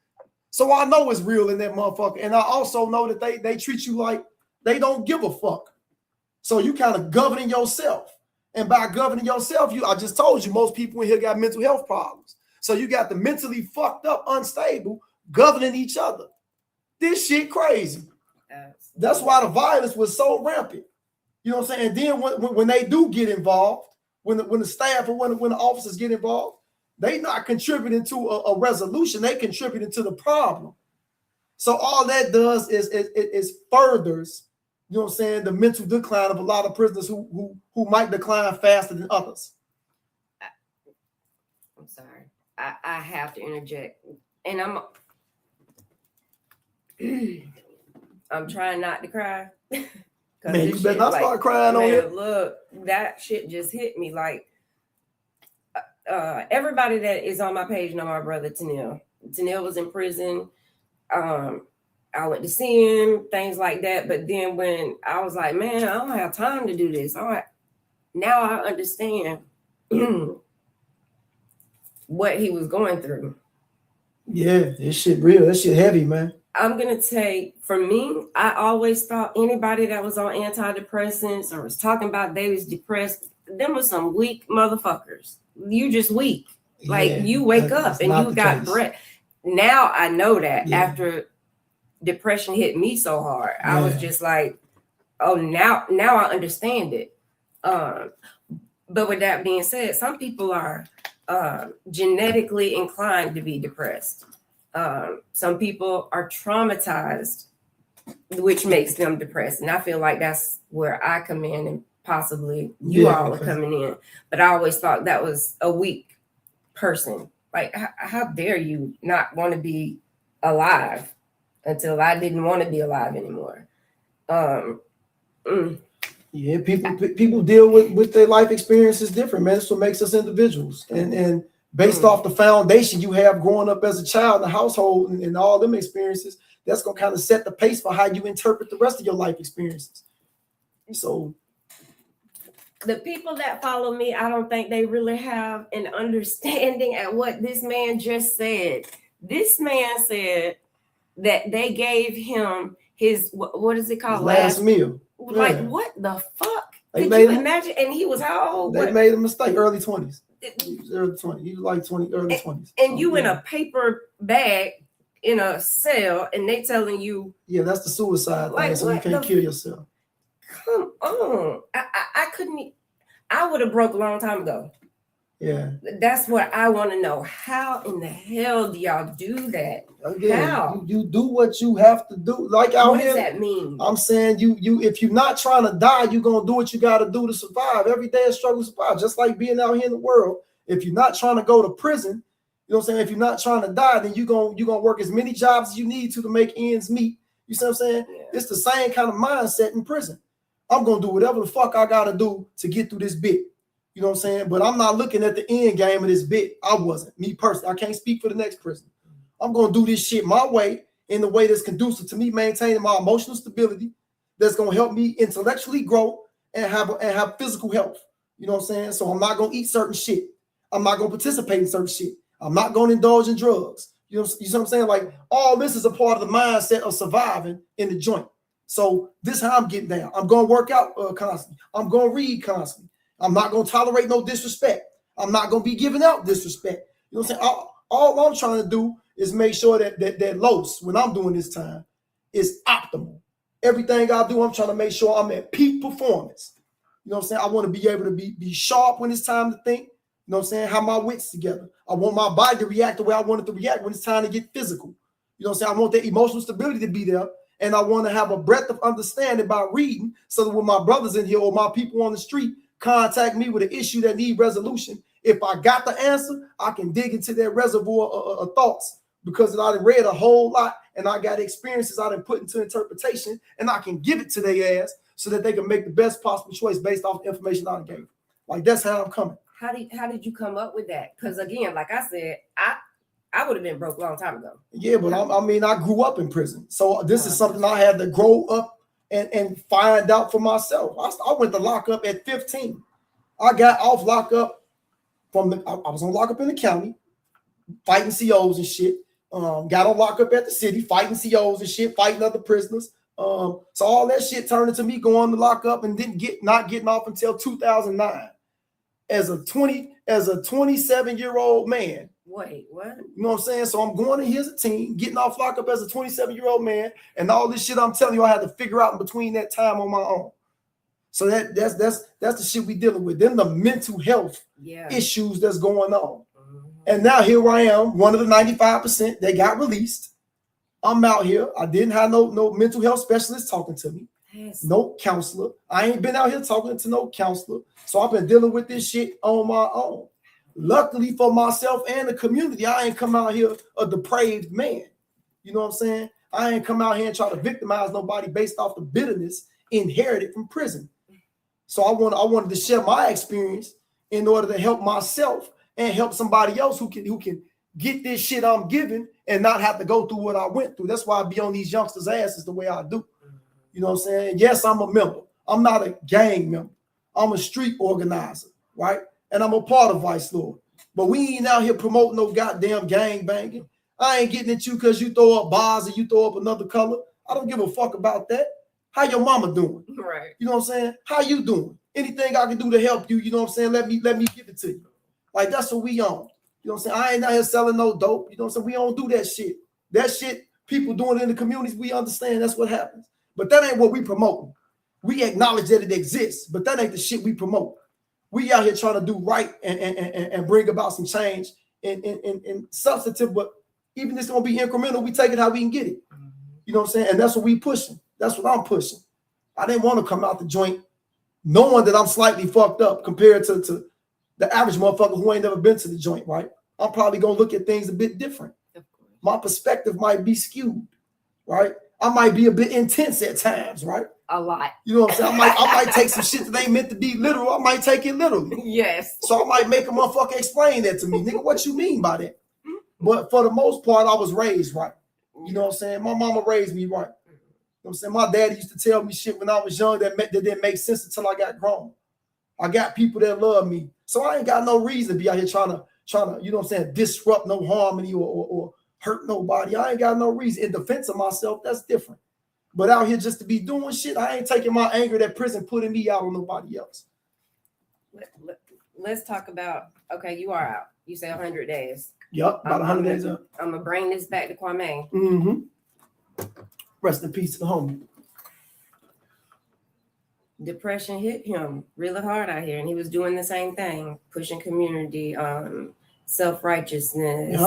so I know it's real in that motherfucker. And I also know that they treat you like they don't give a fuck. So you kind of governing yourself, and by governing yourself, I just told you most people in here got mental health problems. So you got the mentally fucked up, unstable governing each other. This shit crazy. That's why the violence was so rampant. You know what I'm saying? And then when they do get involved, when the staff or when the officers get involved, they not contributing to a resolution. They contributing to the problem. So all that does is furthers, you know what I'm saying, the mental decline of a lot of prisoners who might decline faster than others. I'm sorry. I have to interject. And I'm trying not to cry. Man, you better not start crying on it. Look, that shit just hit me. Like, everybody that is on my page know my brother Tanil. Tanil was in prison. I went to see him, things like that. But then when I was like, man, I don't have time to do this. Now I understand what he was going through. Yeah, this shit real. That shit heavy, man. I'm going to say, for me, I always thought anybody that was on antidepressants or was talking about they was depressed, them was some weak motherfuckers. You just weak. Like, you wake up and you got breath. Now I know that after depression hit me so hard. I was just like, oh, now I understand it. But with that being said, some people are genetically inclined to be depressed. Some people are traumatized, which makes them depressed. And I feel like that's where I come in, and possibly you all are coming in. But I always thought that was a weak person. Like, how dare you not want to be alive until I didn't want to be alive anymore. Yeah, people deal with their life experiences different, man. That's what makes us individuals. And based off the foundation you have growing up as a child in the household and all them experiences, that's gonna kind of set the pace for how you interpret the rest of your life experiences. So the people that follow me, I don't think they really have an understanding at what this man just said. This man said that they gave him his, what is it called? Last meal. Like, what the fuck? Could you imagine? And he was how old? They made a mistake, early 20s. Early 20s. He was like early 20s. And you in a paper bag in a cell, and they telling you, yeah, that's the suicide thing, so you can't kill yourself. Come on. I couldn't, I would have broke a long time ago. Yeah. That's what I want to know. How in the hell do y'all do that? Again, how? You do what you have to do. Like out what here. What does that mean? I'm saying you if you're not trying to die, you're gonna do what you gotta do to survive. Every day is struggle to survive, just like being out here in the world. If you're not trying to go to prison, you know what I'm saying? If you're not trying to die, then you're gonna work as many jobs as you need to make ends meet. You see what I'm saying? Yeah. It's the same kind of mindset in prison. I'm gonna do whatever the fuck I gotta do to get through this bit. You know what I'm saying? But I'm not looking at the end game of this bit. I wasn't. Me personally. I can't speak for the next person. I'm going to do this shit my way, in the way that's conducive to me maintaining my emotional stability, that's going to help me intellectually grow and have physical health. You know what I'm saying? So I'm not going to eat certain shit. I'm not going to participate in certain shit. I'm not going to indulge in drugs. You see what I'm saying? Like, all this is a part of the mindset of surviving in the joint. So this is how I'm getting down. I'm going to work out constantly. I'm going to read constantly. I'm not going to tolerate no disrespect. I'm not going to be giving out disrespect. You know what I'm saying? All I'm trying to do is make sure that Los, when I'm doing this time, is optimal. Everything I do, I'm trying to make sure I'm at peak performance. You know what I'm saying? I want to be able to be sharp when it's time to think. You know what I'm saying? Have my wits together. I want my body to react the way I want it to react when it's time to get physical. You know what I'm saying? I want that emotional stability to be there. And I want to have a breadth of understanding by reading, so that when my brothers in here or my people on the street contact me with an issue that need resolution, if I got the answer, I can dig into their reservoir of thoughts, because I done read a whole lot and I got experiences I done put into interpretation, and I can give it to their ass so that they can make the best possible choice based off the information I gave. Like, that's how I'm coming. How did you come up with that? Because again, like I said, I would have been broke a long time ago. Yeah, but I grew up in prison, so this is something I had to grow up and find out for myself. I went to lockup at 15. I got off lockup I was on lockup in the county, fighting COs and shit. Got on lockup at the city, fighting COs and shit, fighting other prisoners. So all that shit turned into me going to lockup and not getting off until 2009 as a 27-year-old man. Wait, what? You know what I'm saying? So I'm going in here as a teen, getting off lockup as a 27-year-old man, and all this shit I'm telling you I had to figure out in between that time on my own. So that's the shit we dealing with. Then the mental health issues that's going on. Mm-hmm. And now here I am, one of the 95% that got released. I'm out here. I didn't have no mental health specialist talking to me. Yes. No counselor. I ain't been out here talking to no counselor. So I've been dealing with this shit on my own. Luckily for myself and the community, I ain't come out here a depraved man. You know what I'm saying? I ain't come out here and try to victimize nobody based off the bitterness inherited from prison. So I wanted to share my experience in order to help myself and help somebody else who can get this shit I'm giving and not have to go through what I went through. That's why I be on these youngsters' asses the way I do. You know what I'm saying? Yes, I'm a member. I'm not a gang member. I'm a street organizer, right? And I'm a part of Vice Lord. But we ain't out here promoting no goddamn gang banging. I ain't getting at you because you throw up bars or you throw up another color. I don't give a fuck about that. How your mama doing? Right. You know what I'm saying? How you doing? Anything I can do to help you, you know what I'm saying? Let me give it to you. Like, that's what we on. You know what I'm saying? I ain't out here selling no dope. You know what I'm saying? We don't do that shit. That shit people doing it in the communities, we understand that's what happens. But that ain't what we promote. We acknowledge that it exists, but that ain't the shit we promote. We out here trying to do right and bring about some change in substantive, but even this gonna be incremental, we take it how we can get it. You know what I'm saying? And that's what we pushing. That's what I'm pushing. I didn't want to come out the joint knowing that I'm slightly fucked up compared to the average motherfucker who ain't never been to the joint, right? I'm probably gonna look at things a bit different. My perspective might be skewed, right? I might be a bit intense at times, right? A lot. You know what I'm saying? I might take some shit that ain't meant to be literal. I might take it literally. Yes. So I might make a motherfucker explain that to me. Nigga, what you mean by that? But for the most part, I was raised right. You know what I'm saying? My mama raised me right. You know what I'm saying? My daddy used to tell me shit when I was young that didn't make sense until I got grown. I got people that love me. So I ain't got no reason to be out here trying to, you know what I'm saying, disrupt no harmony or hurt nobody. I ain't got no reason. In defense of myself, that's different. But out here just to be doing shit, I ain't taking my anger that prison putting me out on nobody else. Let's talk about, okay, you are out. You say 100 days. Yep, about 100 days up. I'm going to bring this back to Kwame. Mm-hmm. Rest in peace to the homie. Depression hit him really hard out here, and he was doing the same thing, pushing community, self-righteousness,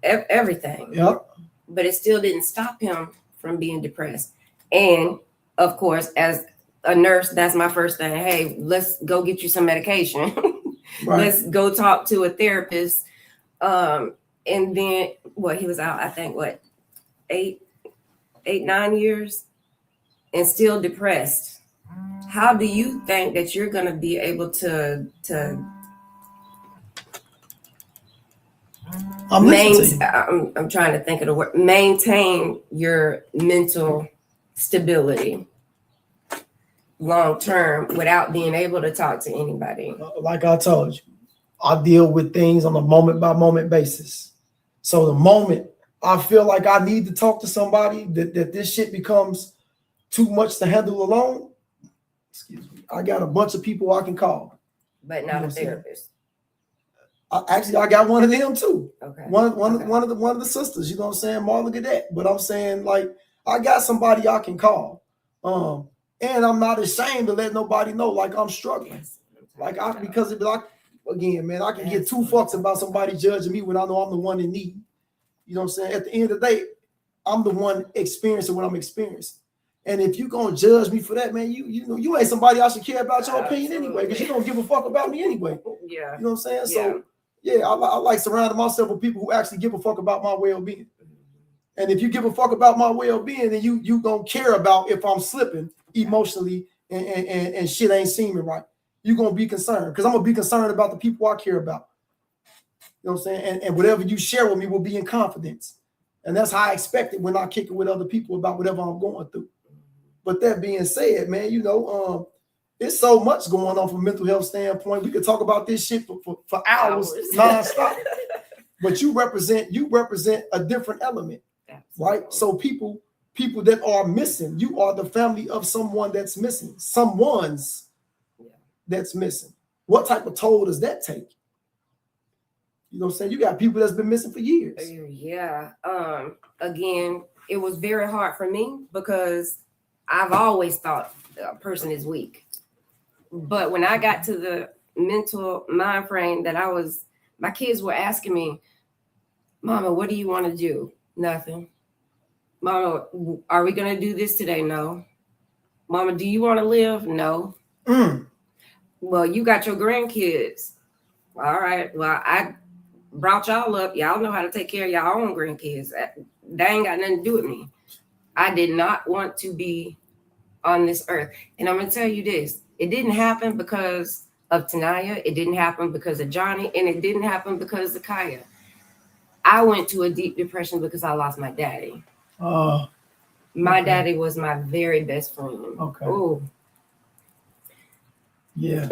everything. Yep. But it still didn't stop him from being depressed. And of course, as a nurse, that's my first thing. Hey, let's go get you some medication. Right. Let's go talk to a therapist. And then, he was out, I think, 9 years, and still depressed. How do you think that you're going to be able to I'm trying to think of the word, maintain your mental stability long term without being able to talk to anybody? Like I told you, I deal with things on a moment by moment basis. So the moment I feel like I need to talk to somebody, that this shit becomes too much to handle alone, excuse me, I got a bunch of people I can call. But not a therapist. I got one of them too. Okay. One of the sisters, you know what I'm saying? Marla Gadet. But I'm saying, like, I got somebody I can call. And I'm not ashamed to let nobody know, like, I'm struggling. Like, because it'd be like, again, man, I can get two fucks about somebody judging me when I know I'm the one in need. You know what I'm saying? At the end of the day, I'm the one experiencing what I'm experiencing. And if you gonna judge me for that, man, you know you ain't somebody I should care about your opinion anyway, because you don't give a fuck about me anyway. Yeah. You know what I'm saying? So yeah, I like surrounding myself with people who actually give a fuck about my well-being. And if you give a fuck about my well-being, then you gonna care about if I'm slipping emotionally and shit ain't seeming right. You're gonna be concerned, because I'm gonna be concerned about the people I care about. You know what I'm saying? And whatever you share with me will be in confidence. And that's how I expect it when I kick it with other people about whatever I'm going through. But that being said, man, you know, it's so much going on from a mental health standpoint. We could talk about this shit for hours nonstop. But you represent a different element, right? So people that are missing, you are the family of someone that's missing, someone's that's missing. What type of toll does that take? You know what I'm saying? You got people that's been missing for years. Yeah. Again, it was very hard for me because I've always thought a person is weak. But when I got to the mental mind frame that my kids were asking me, Mama, what do you want to do? Nothing. Mama, are we going to do this today? No. Mama, do you want to live? No. Well, you got your grandkids. All right. Well, I brought y'all up. Y'all know how to take care of y'all own grandkids. That ain't got nothing to do with me. I did not want to be on this earth. And I'm going to tell you this. It didn't happen because of Tanaya. It didn't happen because of Johnny. And it didn't happen because of Kaya. I went to a deep depression because I lost my daddy. My daddy was my very best friend. Okay. Ooh. Yeah.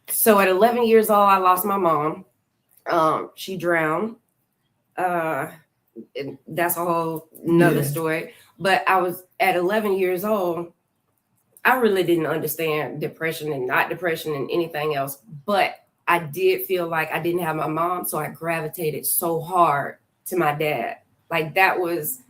So at 11 years old, I lost my mom. She drowned. That's a whole nother story. But I was at 11 years old. I really didn't understand depression and not depression and anything else. But I did feel like I didn't have my mom. So I gravitated so hard to my dad. Like that was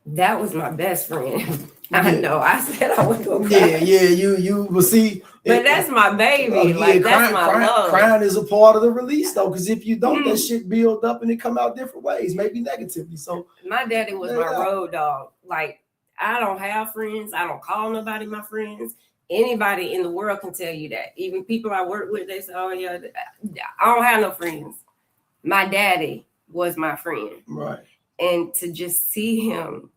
That was my best friend. Yeah. I know. I said I went to a Yeah, you will see. But that's my baby. Yeah, Like that's my love. Crying is a part of the release though, because if you don't, that Mhm. shit build up and it come out different ways, maybe negatively. So My daddy was let my it out. road dog. Like I don't have friends. I don't call nobody my friends. Anybody in the world can tell you that. Even people I work with, they say, "Oh yeah, I don't have no friends." My daddy was my friend, Right. and to just see him,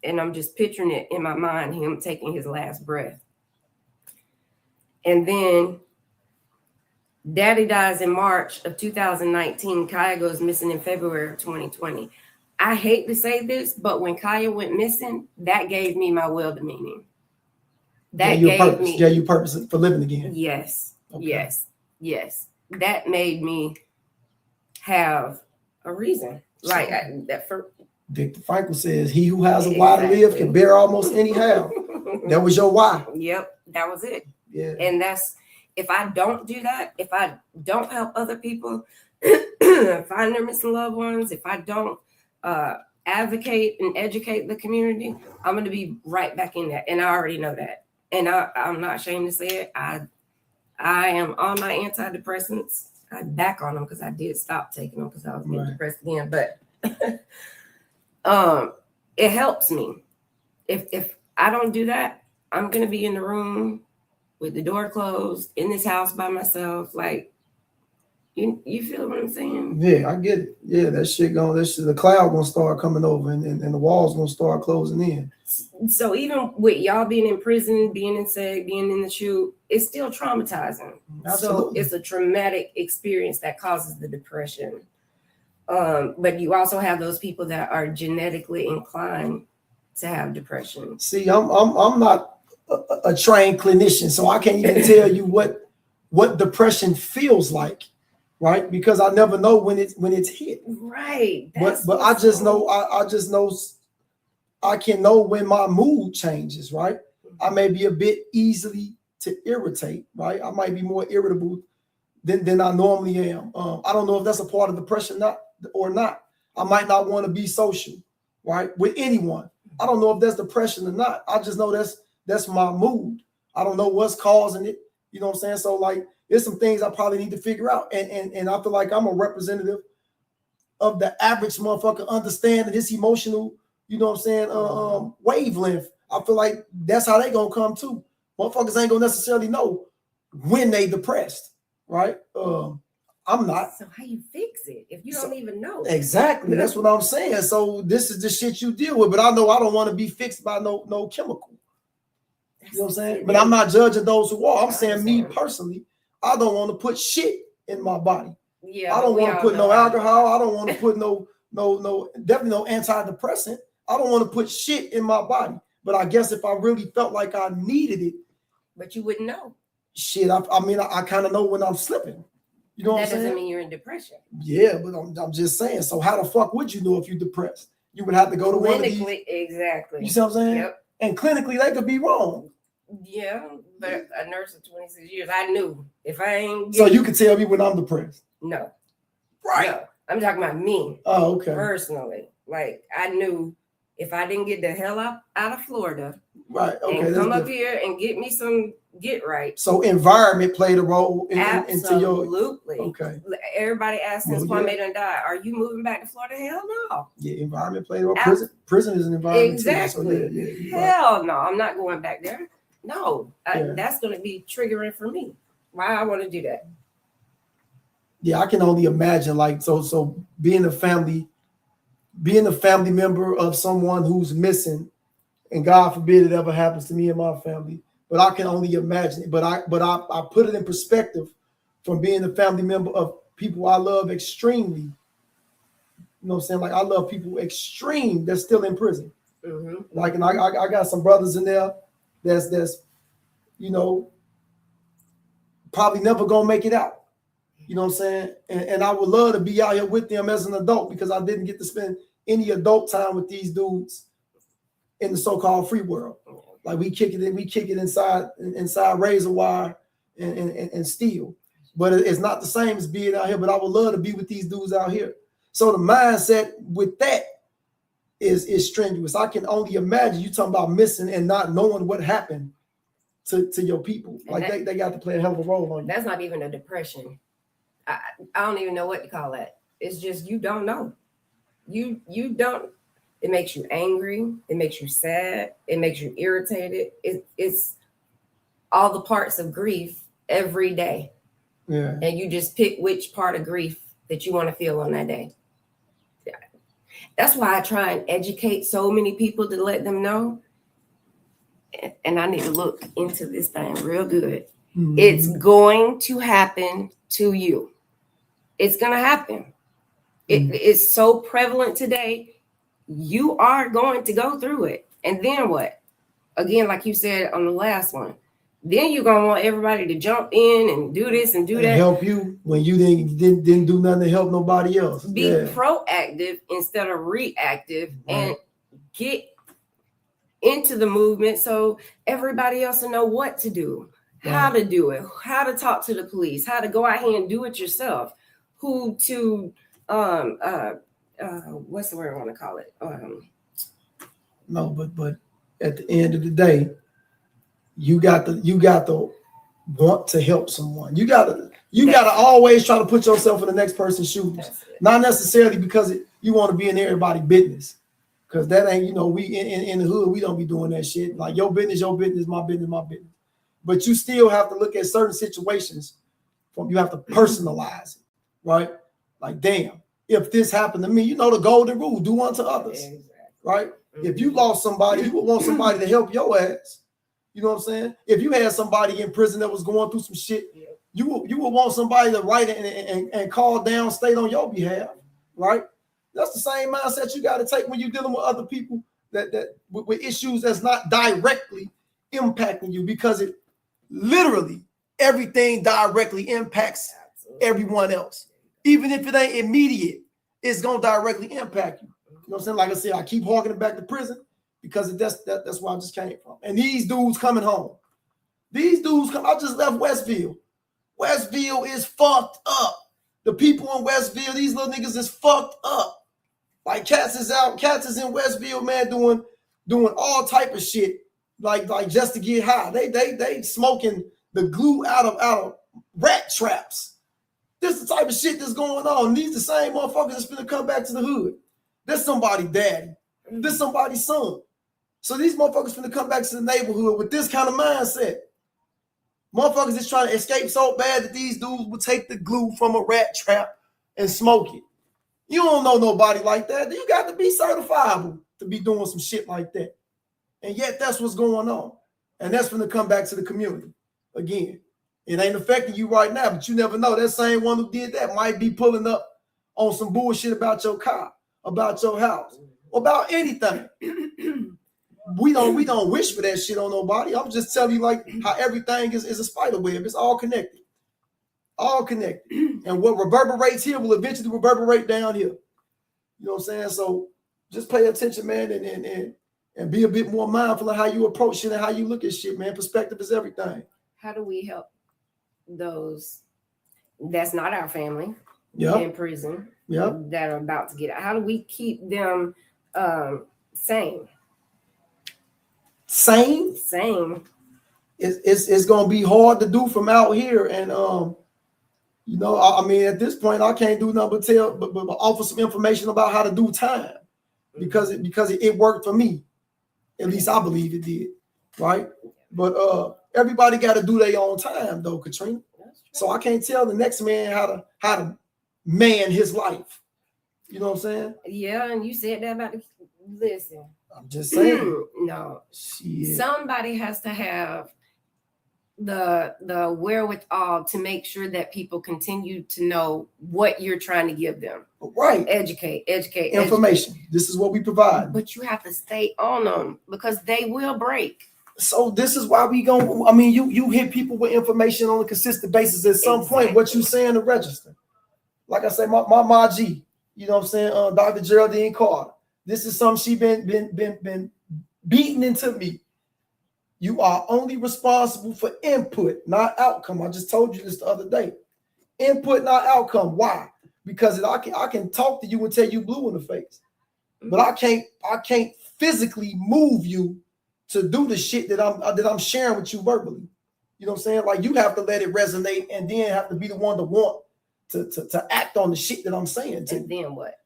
and I'm just picturing it in my mind, him taking his last breath, and then Daddy dies in March of 2019. Kaya goes missing in February of 2020. I hate to say this, but when Kaya went missing, that gave me my well-being. That gave me you purpose for living again. Yes, Okay. yes. That made me have a reason. Like that for Viktor Frankl says, "He who has a why to live can bear almost any how." That was your why. Yep, that was it. Yeah. And that's if I don't do that, if I don't help other people find their missing loved ones, if I don't advocate and educate the community, I'm going to be right back in that. And I already know that. And I'm not ashamed to say it. I am on my antidepressants. I back on them because I did stop taking them because I was getting depressed again. But it helps me. If I don't do that, I'm going to be in the room with the door closed in this house by myself. Like, you feel what I'm saying? Yeah, I get it. Yeah, the cloud gonna start coming over and the walls gonna start closing in. So even with y'all being in prison, being in SEG, being in the SHU, it's still traumatizing. Absolutely. So it's a traumatic experience that causes the depression. But you also have those people that are genetically inclined to have depression. See, I'm not a trained clinician, so I can't even tell you what depression feels like, right? Because I never know when it's hit. Right. But I just know I can know when my mood changes, right? I may be a bit easily to irritate, right? I might be more irritable than I normally am. I don't know if that's a part of depression or not. I might not want to be social, right, with anyone. I don't know if that's depression or not. I just know that's my mood. I don't know what's causing it. You know what I'm saying? So like, there's some things I probably need to figure out. And I feel like I'm a representative of the average motherfucker understanding this emotional, you know what I'm saying, wavelength. I feel like that's how they gonna come too. Motherfuckers ain't gonna necessarily know when they depressed, right? I'm not. So how you fix it if you don't even know? Exactly. That's what I'm saying. So this is the shit you deal with, but I know I don't want to be fixed by no chemical. You know what I'm saying? But I'm not judging those who are. I'm saying me personally, I don't want to put shit in my body. Yeah, I don't want to put no alcohol. I don't want to put no definitely no antidepressant. I don't want to put shit in my body. But I guess if I really felt like I needed it, but you wouldn't know. Shit, I mean, I kind of know when I'm slipping. You know what I'm saying? That doesn't mean you're in depression. Yeah, but I'm just saying. So how the fuck would you know if you're depressed? You would have to go to one of these. Exactly. You see what I'm saying? Yep. And clinically, they could be wrong. Yeah, but a nurse of 26 years, I knew if I ain't. So you could tell me when I'm depressed. No. Right. No. I'm talking about me. Oh, okay. Personally, like I knew if I didn't get the hell out of Florida, right? Okay. And come up here and get me some get right. So environment played a role into your. Absolutely. Okay. Everybody asks since Kwame done died, are you moving back to Florida? Hell no. Yeah, environment played a role. Prison is an environment. Exactly. Too, so Hell no, I'm not going back there. No, that's going to be triggering for me. Why I want to do that? Yeah, I can only imagine. Like, so being a family member of someone who's missing, and God forbid it ever happens to me and my family. But I can only imagine it. But I put it in perspective from being a family member of people I love extremely. You know what I'm saying? Like, I love people extreme that's still in prison. Mm-hmm. Like, and I got some brothers in there that's you know, probably never gonna make it out. You know what I'm saying? And I would love to be out here with them as an adult because I didn't get to spend any adult time with these dudes in the so-called free world. Like we kick it inside razor wire and steel. But it's not the same as being out here. But I would love to be with these dudes out here. So the mindset with that is strenuous. I can only imagine you talking about missing and not knowing what happened to your people. Like they got to play a hell of a role on you. That's not even a depression. I don't even know what to call that. It's just you don't know. You don't. It makes you angry. It makes you sad. It makes you irritated. It's all the parts of grief every day. Yeah. And you just pick which part of grief that you want to feel on that day. That's why I try and educate so many people to let them know. And I need to look into this thing real good. Mm-hmm. It's going to happen to you. It's going to happen. It's so prevalent today. You are going to go through it. And then what? Again, like you said on the last one, then you're going to want everybody to jump in and do this and do that. Help you when you didn't do nothing to help nobody else. Be proactive instead of reactive, and get into the movement so everybody else will know what to do, how to do it, how to talk to the police, how to go out here and do it yourself, who to what's the word I want to call it? No, but at the end of the day, you got to want to help someone. You gotta always try to put yourself in the next person's shoes. Not necessarily because you want to be in everybody's business. Because that ain't, we in the hood, we don't be doing that shit. Like your business, my business, my business. But you still have to look at certain situations you have to personalize it, right? Like, damn, if this happened to me, the golden rule, do unto others, right? Mm-hmm. If you lost somebody, you would want somebody to help your ass. You know what I'm saying? If you had somebody in prison that was going through some shit, you would want somebody to write it and call down state on your behalf, right? That's the same mindset you got to take when you're dealing with other people that with issues that's not directly impacting you, because it literally everything directly impacts everyone else. Even if it ain't immediate, it's gonna directly impact you. You know what I'm saying? Like I said, I keep harking it back to prison because that's where I just came from. And these dudes coming home. I just left Westville. Westville is fucked up. The people in Westville, these little niggas is fucked up. Like cats is in Westville, man, doing all type of shit, like just to get high. They smoking the glue out of rat traps. This is the type of shit that's going on. These the same motherfuckers that's gonna come back to the hood. This somebody's daddy. This somebody's son. So these motherfuckers finna come back to the neighborhood with this kind of mindset. Motherfuckers is trying to escape so bad that these dudes will take the glue from a rat trap and smoke it. You don't know nobody like that. You got to be certifiable to be doing some shit like that. And yet that's what's going on. And that's finna come back to the community again. It ain't affecting you right now, but you never know. That same one who did that might be pulling up on some bullshit about your car, about your house, about anything. We don't wish for that shit on nobody. I'm just telling you like how everything is a spider web. It's all connected. All connected. And what reverberates here will eventually reverberate down here. You know what I'm saying? So just pay attention, man, and be a bit more mindful of how you approach shit and how you look at shit, man. Perspective is everything. How do we help those that's not our family in prison that are about to get out? How do we keep them sane? Sane. It's gonna be hard to do from out here, and I mean, at this point, I can't do nothing but offer some information about how to do time, because it worked for me. At least I believe it did, right? But everybody got to do their own time, though, Katrina. So I can't tell the next man how to man his life. You know what I'm saying? Yeah, and you said that about listen. I'm just saying. No, shit. Somebody has to have the wherewithal to make sure that people continue to know what you're trying to give them. Right. Educate. Information. This is what we provide. But you have to stay on them because they will break. So this is why we go. I mean, you hit people with information on a consistent basis. At some point, what you saying to register. Like I say, my G, you know what I'm saying? Dr. Geraldine Carter. This is something she been beating into me. You are only responsible for input, not outcome. I just told you this the other day. Input, not outcome. Why? Because I can talk to you and tell you blue in the face. but I can't physically move you to do the shit that I'm sharing with you verbally. You know what I'm saying? Like you have to let it resonate, and then have to be the one to want to act on the shit that I'm saying. And then what?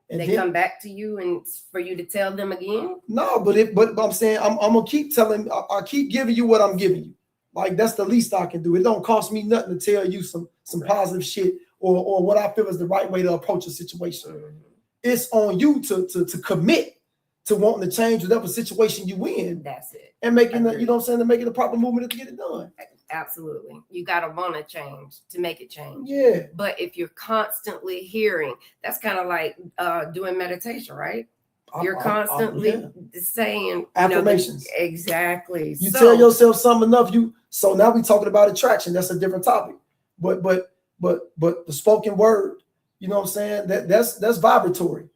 And they then, come back to you and for you to tell them again? No, but I'm saying I'm gonna keep telling. I keep giving you what I'm giving you. Like that's the least I can do. It don't cost me nothing to tell you some positive shit or what I feel is the right way to approach a situation. Mm-hmm. It's on you to commit to wanting to change whatever situation you in. That's it. And making the, you know what I'm saying, to making the proper movement to get it done. Absolutely. You gotta want to change to make it change. Yeah. But if you're constantly hearing, that's kind of like doing meditation, right? You're constantly saying affirmations. Exactly. You tell yourself something enough. So now we're talking about attraction. That's a different topic. But the spoken word, you know what I'm saying? That's vibratory.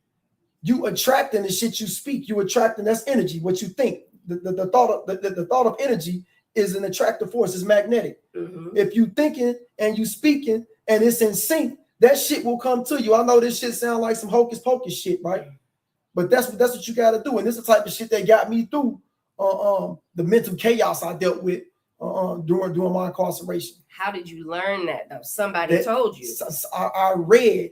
You attracting the shit you speak. You attracting, that's energy. What you think. The thought of energy is an attractive force. It's magnetic. Mm-hmm. If you thinking and you speaking and it's in sync, that shit will come to you. I know this shit sound like some hocus pocus shit, right? But that's what you got to do. And this is the type of shit that got me through the mental chaos I dealt with during my incarceration. How did you learn that though? Somebody told you. I read.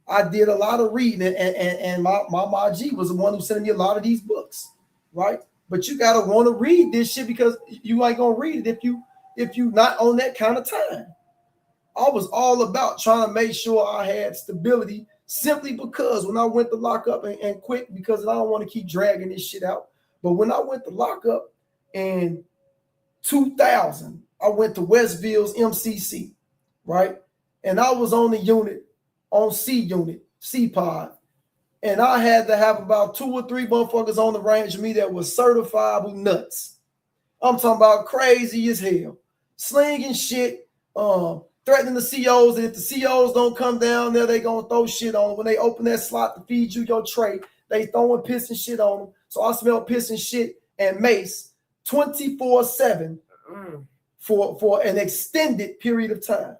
I did a lot of reading, and my G was the one who sent me a lot of these books, right? But you gotta want to read this shit because you ain't gonna read it if you not on that kind of time. I was all about trying to make sure I had stability, simply because when I went to lock up and quit, because I don't want to keep dragging this shit out. But when I went to lock up in 2000, I went to Westville's MCC, right? And I was on the unit, on C pod. And I had to have about 2 or 3 motherfuckers on the range of me that was certifiable nuts. I'm talking about crazy as hell. Slinging shit, threatening the COs. And if the COs don't come down there, they gonna throw shit on them. When they open that slot to feed you your tray, they throwing piss and shit on them. So I smell piss and shit and mace 24/7 for an extended period of time.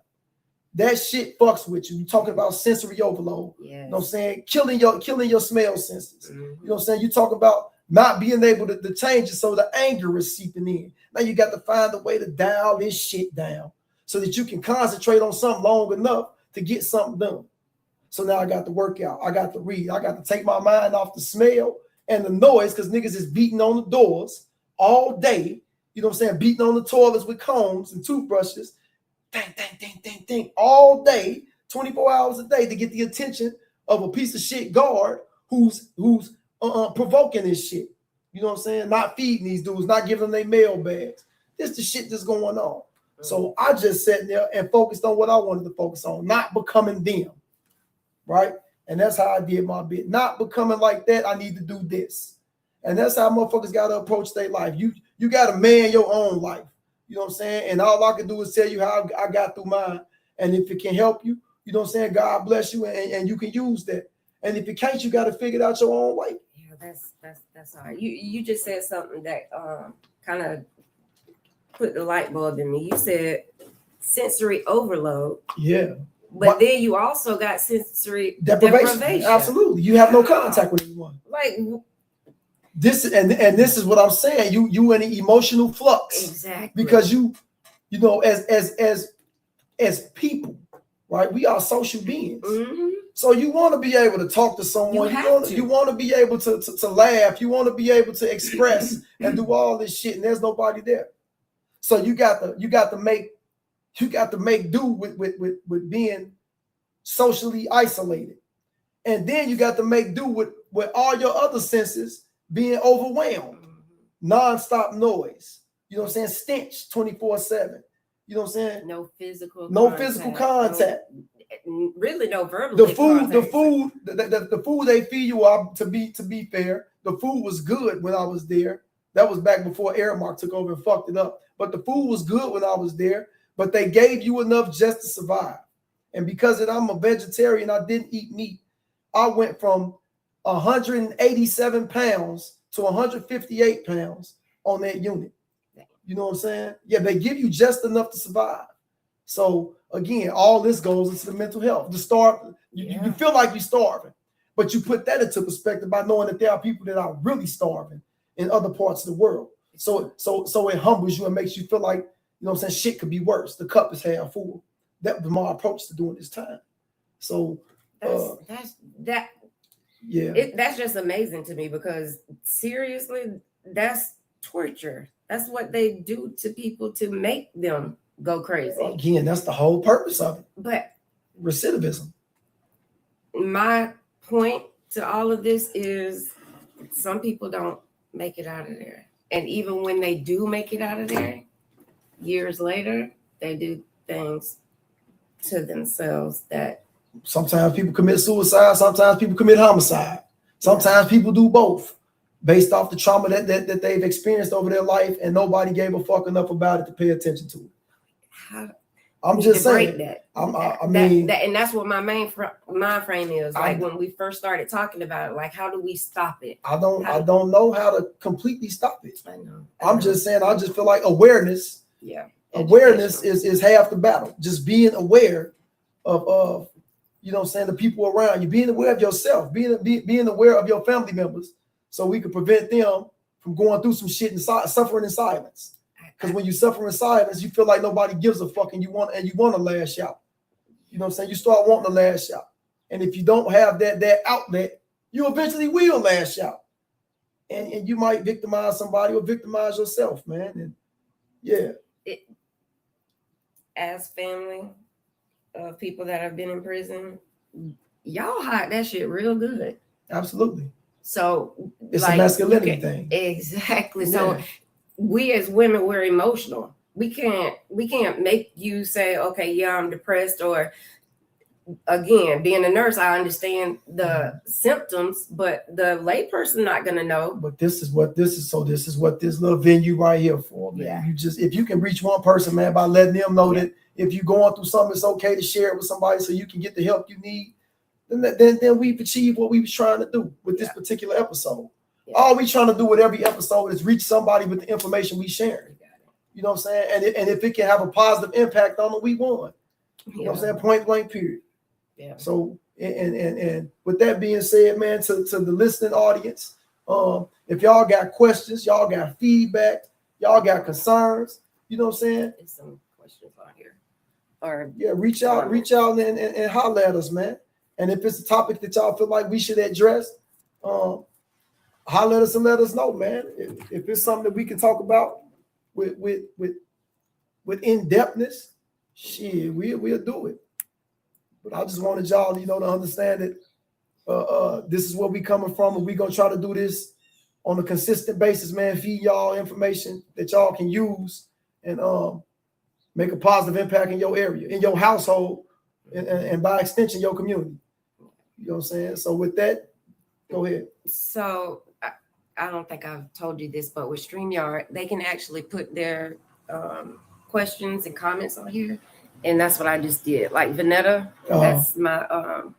That shit fucks with you. You're talking about sensory overload. Yes. You know what I'm saying? Killing your smell senses. Mm-hmm. You know what I'm saying? You talk about not being able to change it, so the anger is seeping in. Now you got to find a way to dial this shit down so that you can concentrate on something long enough to get something done. So now I got to work out. I got to read. I got to take my mind off the smell and the noise, because niggas is beating on the doors all day. You know what I'm saying? Beating on the toilets with combs and toothbrushes. Dang, dang, dang, dang, dang, all day, 24 hours a day, to get the attention of a piece of shit guard who's provoking this shit. You know what I'm saying? Not feeding these dudes, not giving them their mail bags. This the shit that's going on. So I just sat there and focused on what I wanted to focus on, not becoming them, right? And that's how I did my bit. Not becoming like that, I need to do this. And that's how motherfuckers got to approach their life. You got to man your own life. You know what I'm saying? And all I can do is tell you how I got through mine. And if it can help you, you know what I'm saying? God bless you, and you can use that. And if it can't, you got to figure it out your own way. Yeah, that's all right. You just said something that kind of put the light bulb in me. You said sensory overload. Yeah. But then you also got sensory deprivation. Absolutely. You have no contact with anyone. Like this, and this is what I'm saying. You in an emotional flux. Exactly. Because you know, as people, right? We are social beings. Mm-hmm. So you want to be able to talk to someone. You want to be able to laugh. You want to be able to express and do all this shit, and there's nobody there. So you got to make do with being socially isolated. And then you got to make do with all your other senses being overwhelmed. Non-stop noise. You know what I'm saying? Stench 24/7. You know what I'm saying? No physical contact. Really no verbal. The food they feed you, to be fair, the food was good when I was there. That was back before Aramark took over and fucked it up. But the food was good when I was there. But they gave you enough just to survive. And because I'm a vegetarian, I didn't eat meat. I went from 187 pounds to 158 pounds on that unit. You know what I'm saying? Yeah, they give you just enough to survive. So again, all this goes into the mental health. You feel like you're starving. But you put that into perspective by knowing that there are people that are really starving in other parts of the world. So it humbles you and makes you feel like, you know what I'm saying, shit could be worse. The cup is half full. That was my approach to doing this time. So that's just amazing to me, because seriously, that's torture. That's what they do to people to make them go crazy. Again, that's the whole purpose of it. But recidivism. My point to all of this is some people don't make it out of there. And even when they do make it out of there, years later, they do things to themselves that sometimes people commit suicide, sometimes people commit homicide. Sometimes people do both based off the trauma that they've experienced over their life, and nobody gave a fuck enough about it to pay attention to it. I'm just saying that. I mean, and that's what my mind frame is. Like when we first started talking about it, like, how do we stop it? I don't know how to completely stop it. I know. I'm just saying, I just feel like awareness. Yeah. Awareness is half the battle. Just being aware of you know what I'm saying, the people around you, being aware of yourself, being aware of your family members, so we can prevent them from going through some shit and suffering in silence. Because when you suffer in silence, you feel like nobody gives a fuck, and you want to lash out. You know what I'm saying? You start wanting to lash out. And if you don't have that outlet, you eventually will lash out. And you might victimize somebody or victimize yourself, man. And yeah. As family of people that have been in prison, y'all hide that shit real good. Absolutely. So it's a masculinity thing. Exactly. Yeah. So we as women, we're emotional. We can't make you say, okay, yeah, I'm depressed. Or again, being a nurse, I understand the symptoms, but the layperson not gonna know. But this is what this little venue right here for, man. Yeah. You just, if you can reach one person, man, by letting them know that if you're going through something, it's okay to share it with somebody so you can get the help you need. Then we've achieved what we was trying to do with this particular episode. Yeah. All we trying to do with every episode is reach somebody with the information we sharing. You know what I'm saying? And if it can have a positive impact on them, we won. You know what I'm saying? Point blank, period. Yeah. So and with that being said, man, to the listening audience, if y'all got questions, y'all got feedback, y'all got concerns, you know what I'm saying? There's some questions on here. Or reach out and holler at us, man. And if it's a topic that y'all feel like we should address, holler at us and let us know, man. If it's something that we can talk about with in-depthness, shit, we'll do it. But I just wanted y'all, to understand that this is where we coming from, and we gonna try to do this on a consistent basis, man. Feed y'all information that y'all can use and make a positive impact in your area, in your household, and by extension, your community. You know what I'm saying? So with that, go ahead. So I don't think I've told you this, but with StreamYard, they can actually put their questions and comments on here. And that's what I just did. Like Vanetta,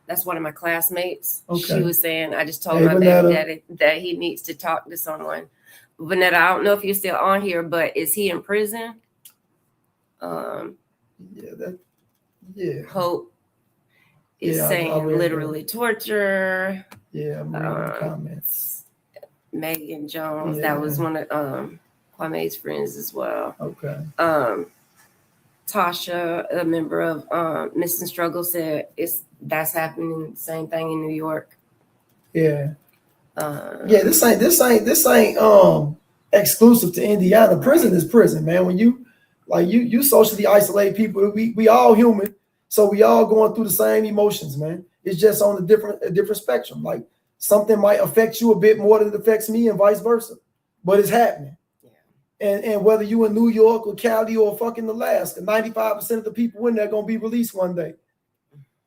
that's one of my classmates. Okay. She was saying, I just told my baby daddy that he needs to talk to someone. Vanetta, I don't know if you're still on here, but is he in prison? Hope is saying literally torture. Yeah, I'm reading the comments. Megan Jones, that was one of Kwame's friends as well. Okay. Tasha, a member of Missing Struggle, said that's happening. Same thing in New York. Yeah. This ain't exclusive to Indiana. Prison is prison, man. When you socially isolate people, we all human, so we all going through the same emotions, man. It's just on a different spectrum. Like something might affect you a bit more than it affects me, and vice versa. But it's happening. And whether you in New York or Cali or fucking Alaska, 95% of the people in there are going to be released one day.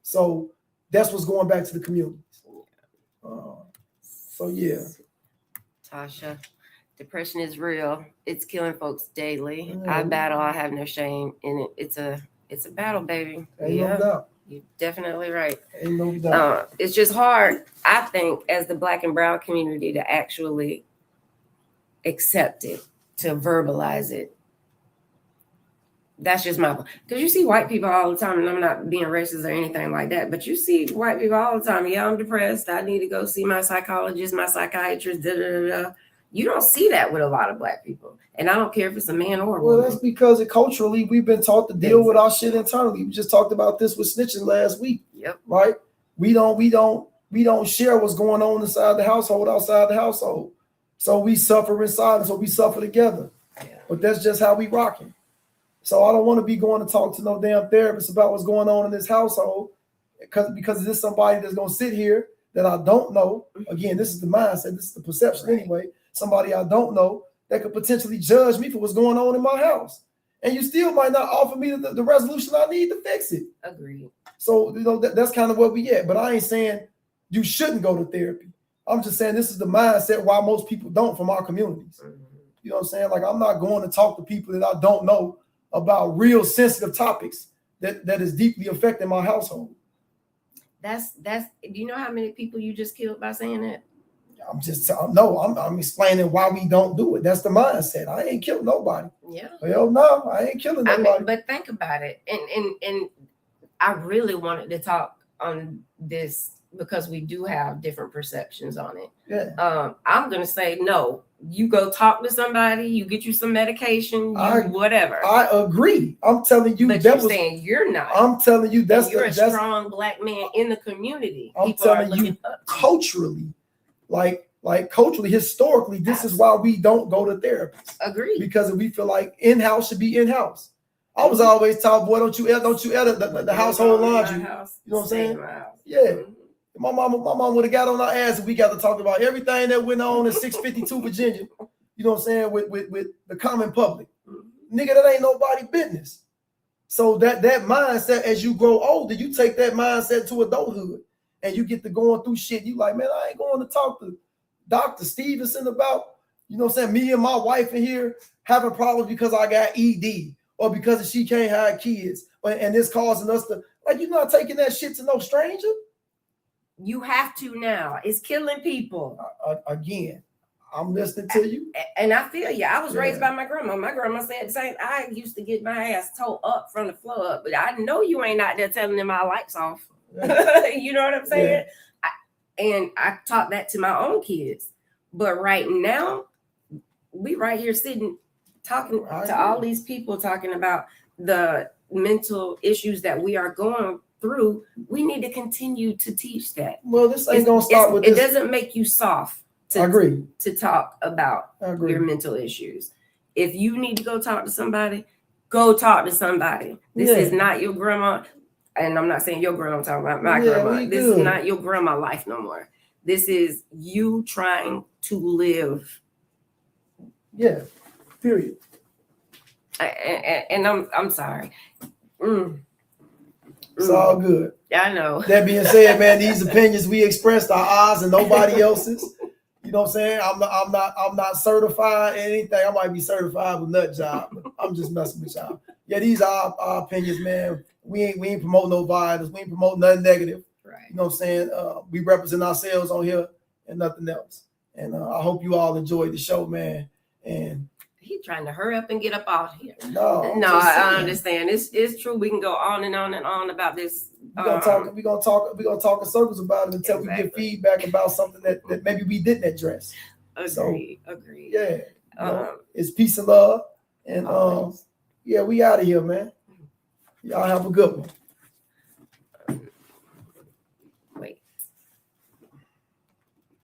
So that's what's going back to the communities. So yeah. Tasha, depression is real. It's killing folks daily. I battle. I have no shame in it. It's a battle, baby. Ain't no doubt. You're definitely right. Ain't no doubt. It's just hard, I think, as the Black and brown community to actually accept it, to verbalize it. That's just my, because you see white people all the time, and I'm not being racist or anything like that, but you see white people all the time. Yeah, I'm depressed. I need to go see my psychologist, my psychiatrist. Da, da, da, da. You don't see that with a lot of black people, and I don't care if it's a man or a Well, woman. that's because culturally we've been taught to deal with our shit internally. We just talked about this with snitching last week. Yep. Right? We don't share what's going on inside the household, outside the household. So we suffer in silence, so we suffer together. Yeah. But that's just how we rocking. So I don't want to be going to talk to no damn therapist about what's going on in this household because this is somebody that's going to sit here that I don't know. Again, this is the mindset. This is the perception anyway. Somebody I don't know that could potentially judge me for what's going on in my house. And you still might not offer me the resolution I need to fix it. Agreed. So, that's kind of where we at. But I ain't saying you shouldn't go to therapy. I'm just saying this is the mindset why most people don't from our communities. Mm-hmm. You know what I'm saying? Like, I'm not going to talk to people that I don't know about real sensitive topics that is deeply affecting my household. That's do you know how many people you just killed by saying that? I'm explaining why we don't do it. That's the mindset. I ain't killed nobody. Yeah. Hell no, I ain't killing nobody. I mean, but think about it. And I really wanted to talk on this because we do have different perceptions on it. Yeah. I'm gonna say no. You go talk to somebody, you get you some medication, whatever. I agree. I'm telling you, but you're saying you're not. I'm telling you, you're a strong black man in the community. I'm telling you, culturally, like culturally, historically, this is why we don't go to therapists. Agree. Because we feel like in-house should be in-house. I was always taught, boy, don't you ever the household laundry. You know what I'm saying? Yeah. Mm-hmm. My mom would have got on our ass if we got to talk about everything that went on in 652 Virginia. You know what I'm saying? With the common public. Nigga, that ain't nobody business. So that mindset, as you grow older, you take that mindset to adulthood and you get to going through shit. You like, man, I ain't going to talk to Dr. Stevenson about, you know what I'm saying, me and my wife in here having problems because I got ED or because she can't have kids and it's causing us to, like, you're not taking that shit to no stranger. You have to now. It's killing people. Again, I'm listening to you. And I feel you. I was raised by my grandma. My grandma said the same. I used to get my ass towed up from the floor up, but I know you ain't out there telling them my lights off. Yeah. You know what I'm saying? Yeah. And I taught that to my own kids. But right now, we right here sitting talking to all these people talking about the mental issues that we are going through. We need to continue to teach that. Well, this ain't gonna start with this. It doesn't make you soft to talk about your mental issues. If you need to go talk to somebody, go talk to somebody. This is not your grandma, and I'm not saying your grandma, I'm talking about my grandma. This is not your grandma life no more. This is you trying to live. Yeah, period. And I'm sorry. It's all good. I know. That being said, man, these opinions we expressed are ours and nobody else's. You know what I'm saying? I'm not certified in anything. I might be certified with nut job, but I'm just messing with y'all. Yeah, these are our opinions, man. We ain't promote no violence. We ain't promote nothing negative. Right. You know what I'm saying? We represent ourselves on here and nothing else. And I hope you all enjoyed the show, man. And he trying to hurry up and get up out here. No, I understand. It's true. We can go on and on and on about this. We're gonna talk in circles about it until we get feedback about something that maybe we didn't address. Agreed. Yeah. It's peace and love. And yeah, we out of here, man. Y'all have a good one.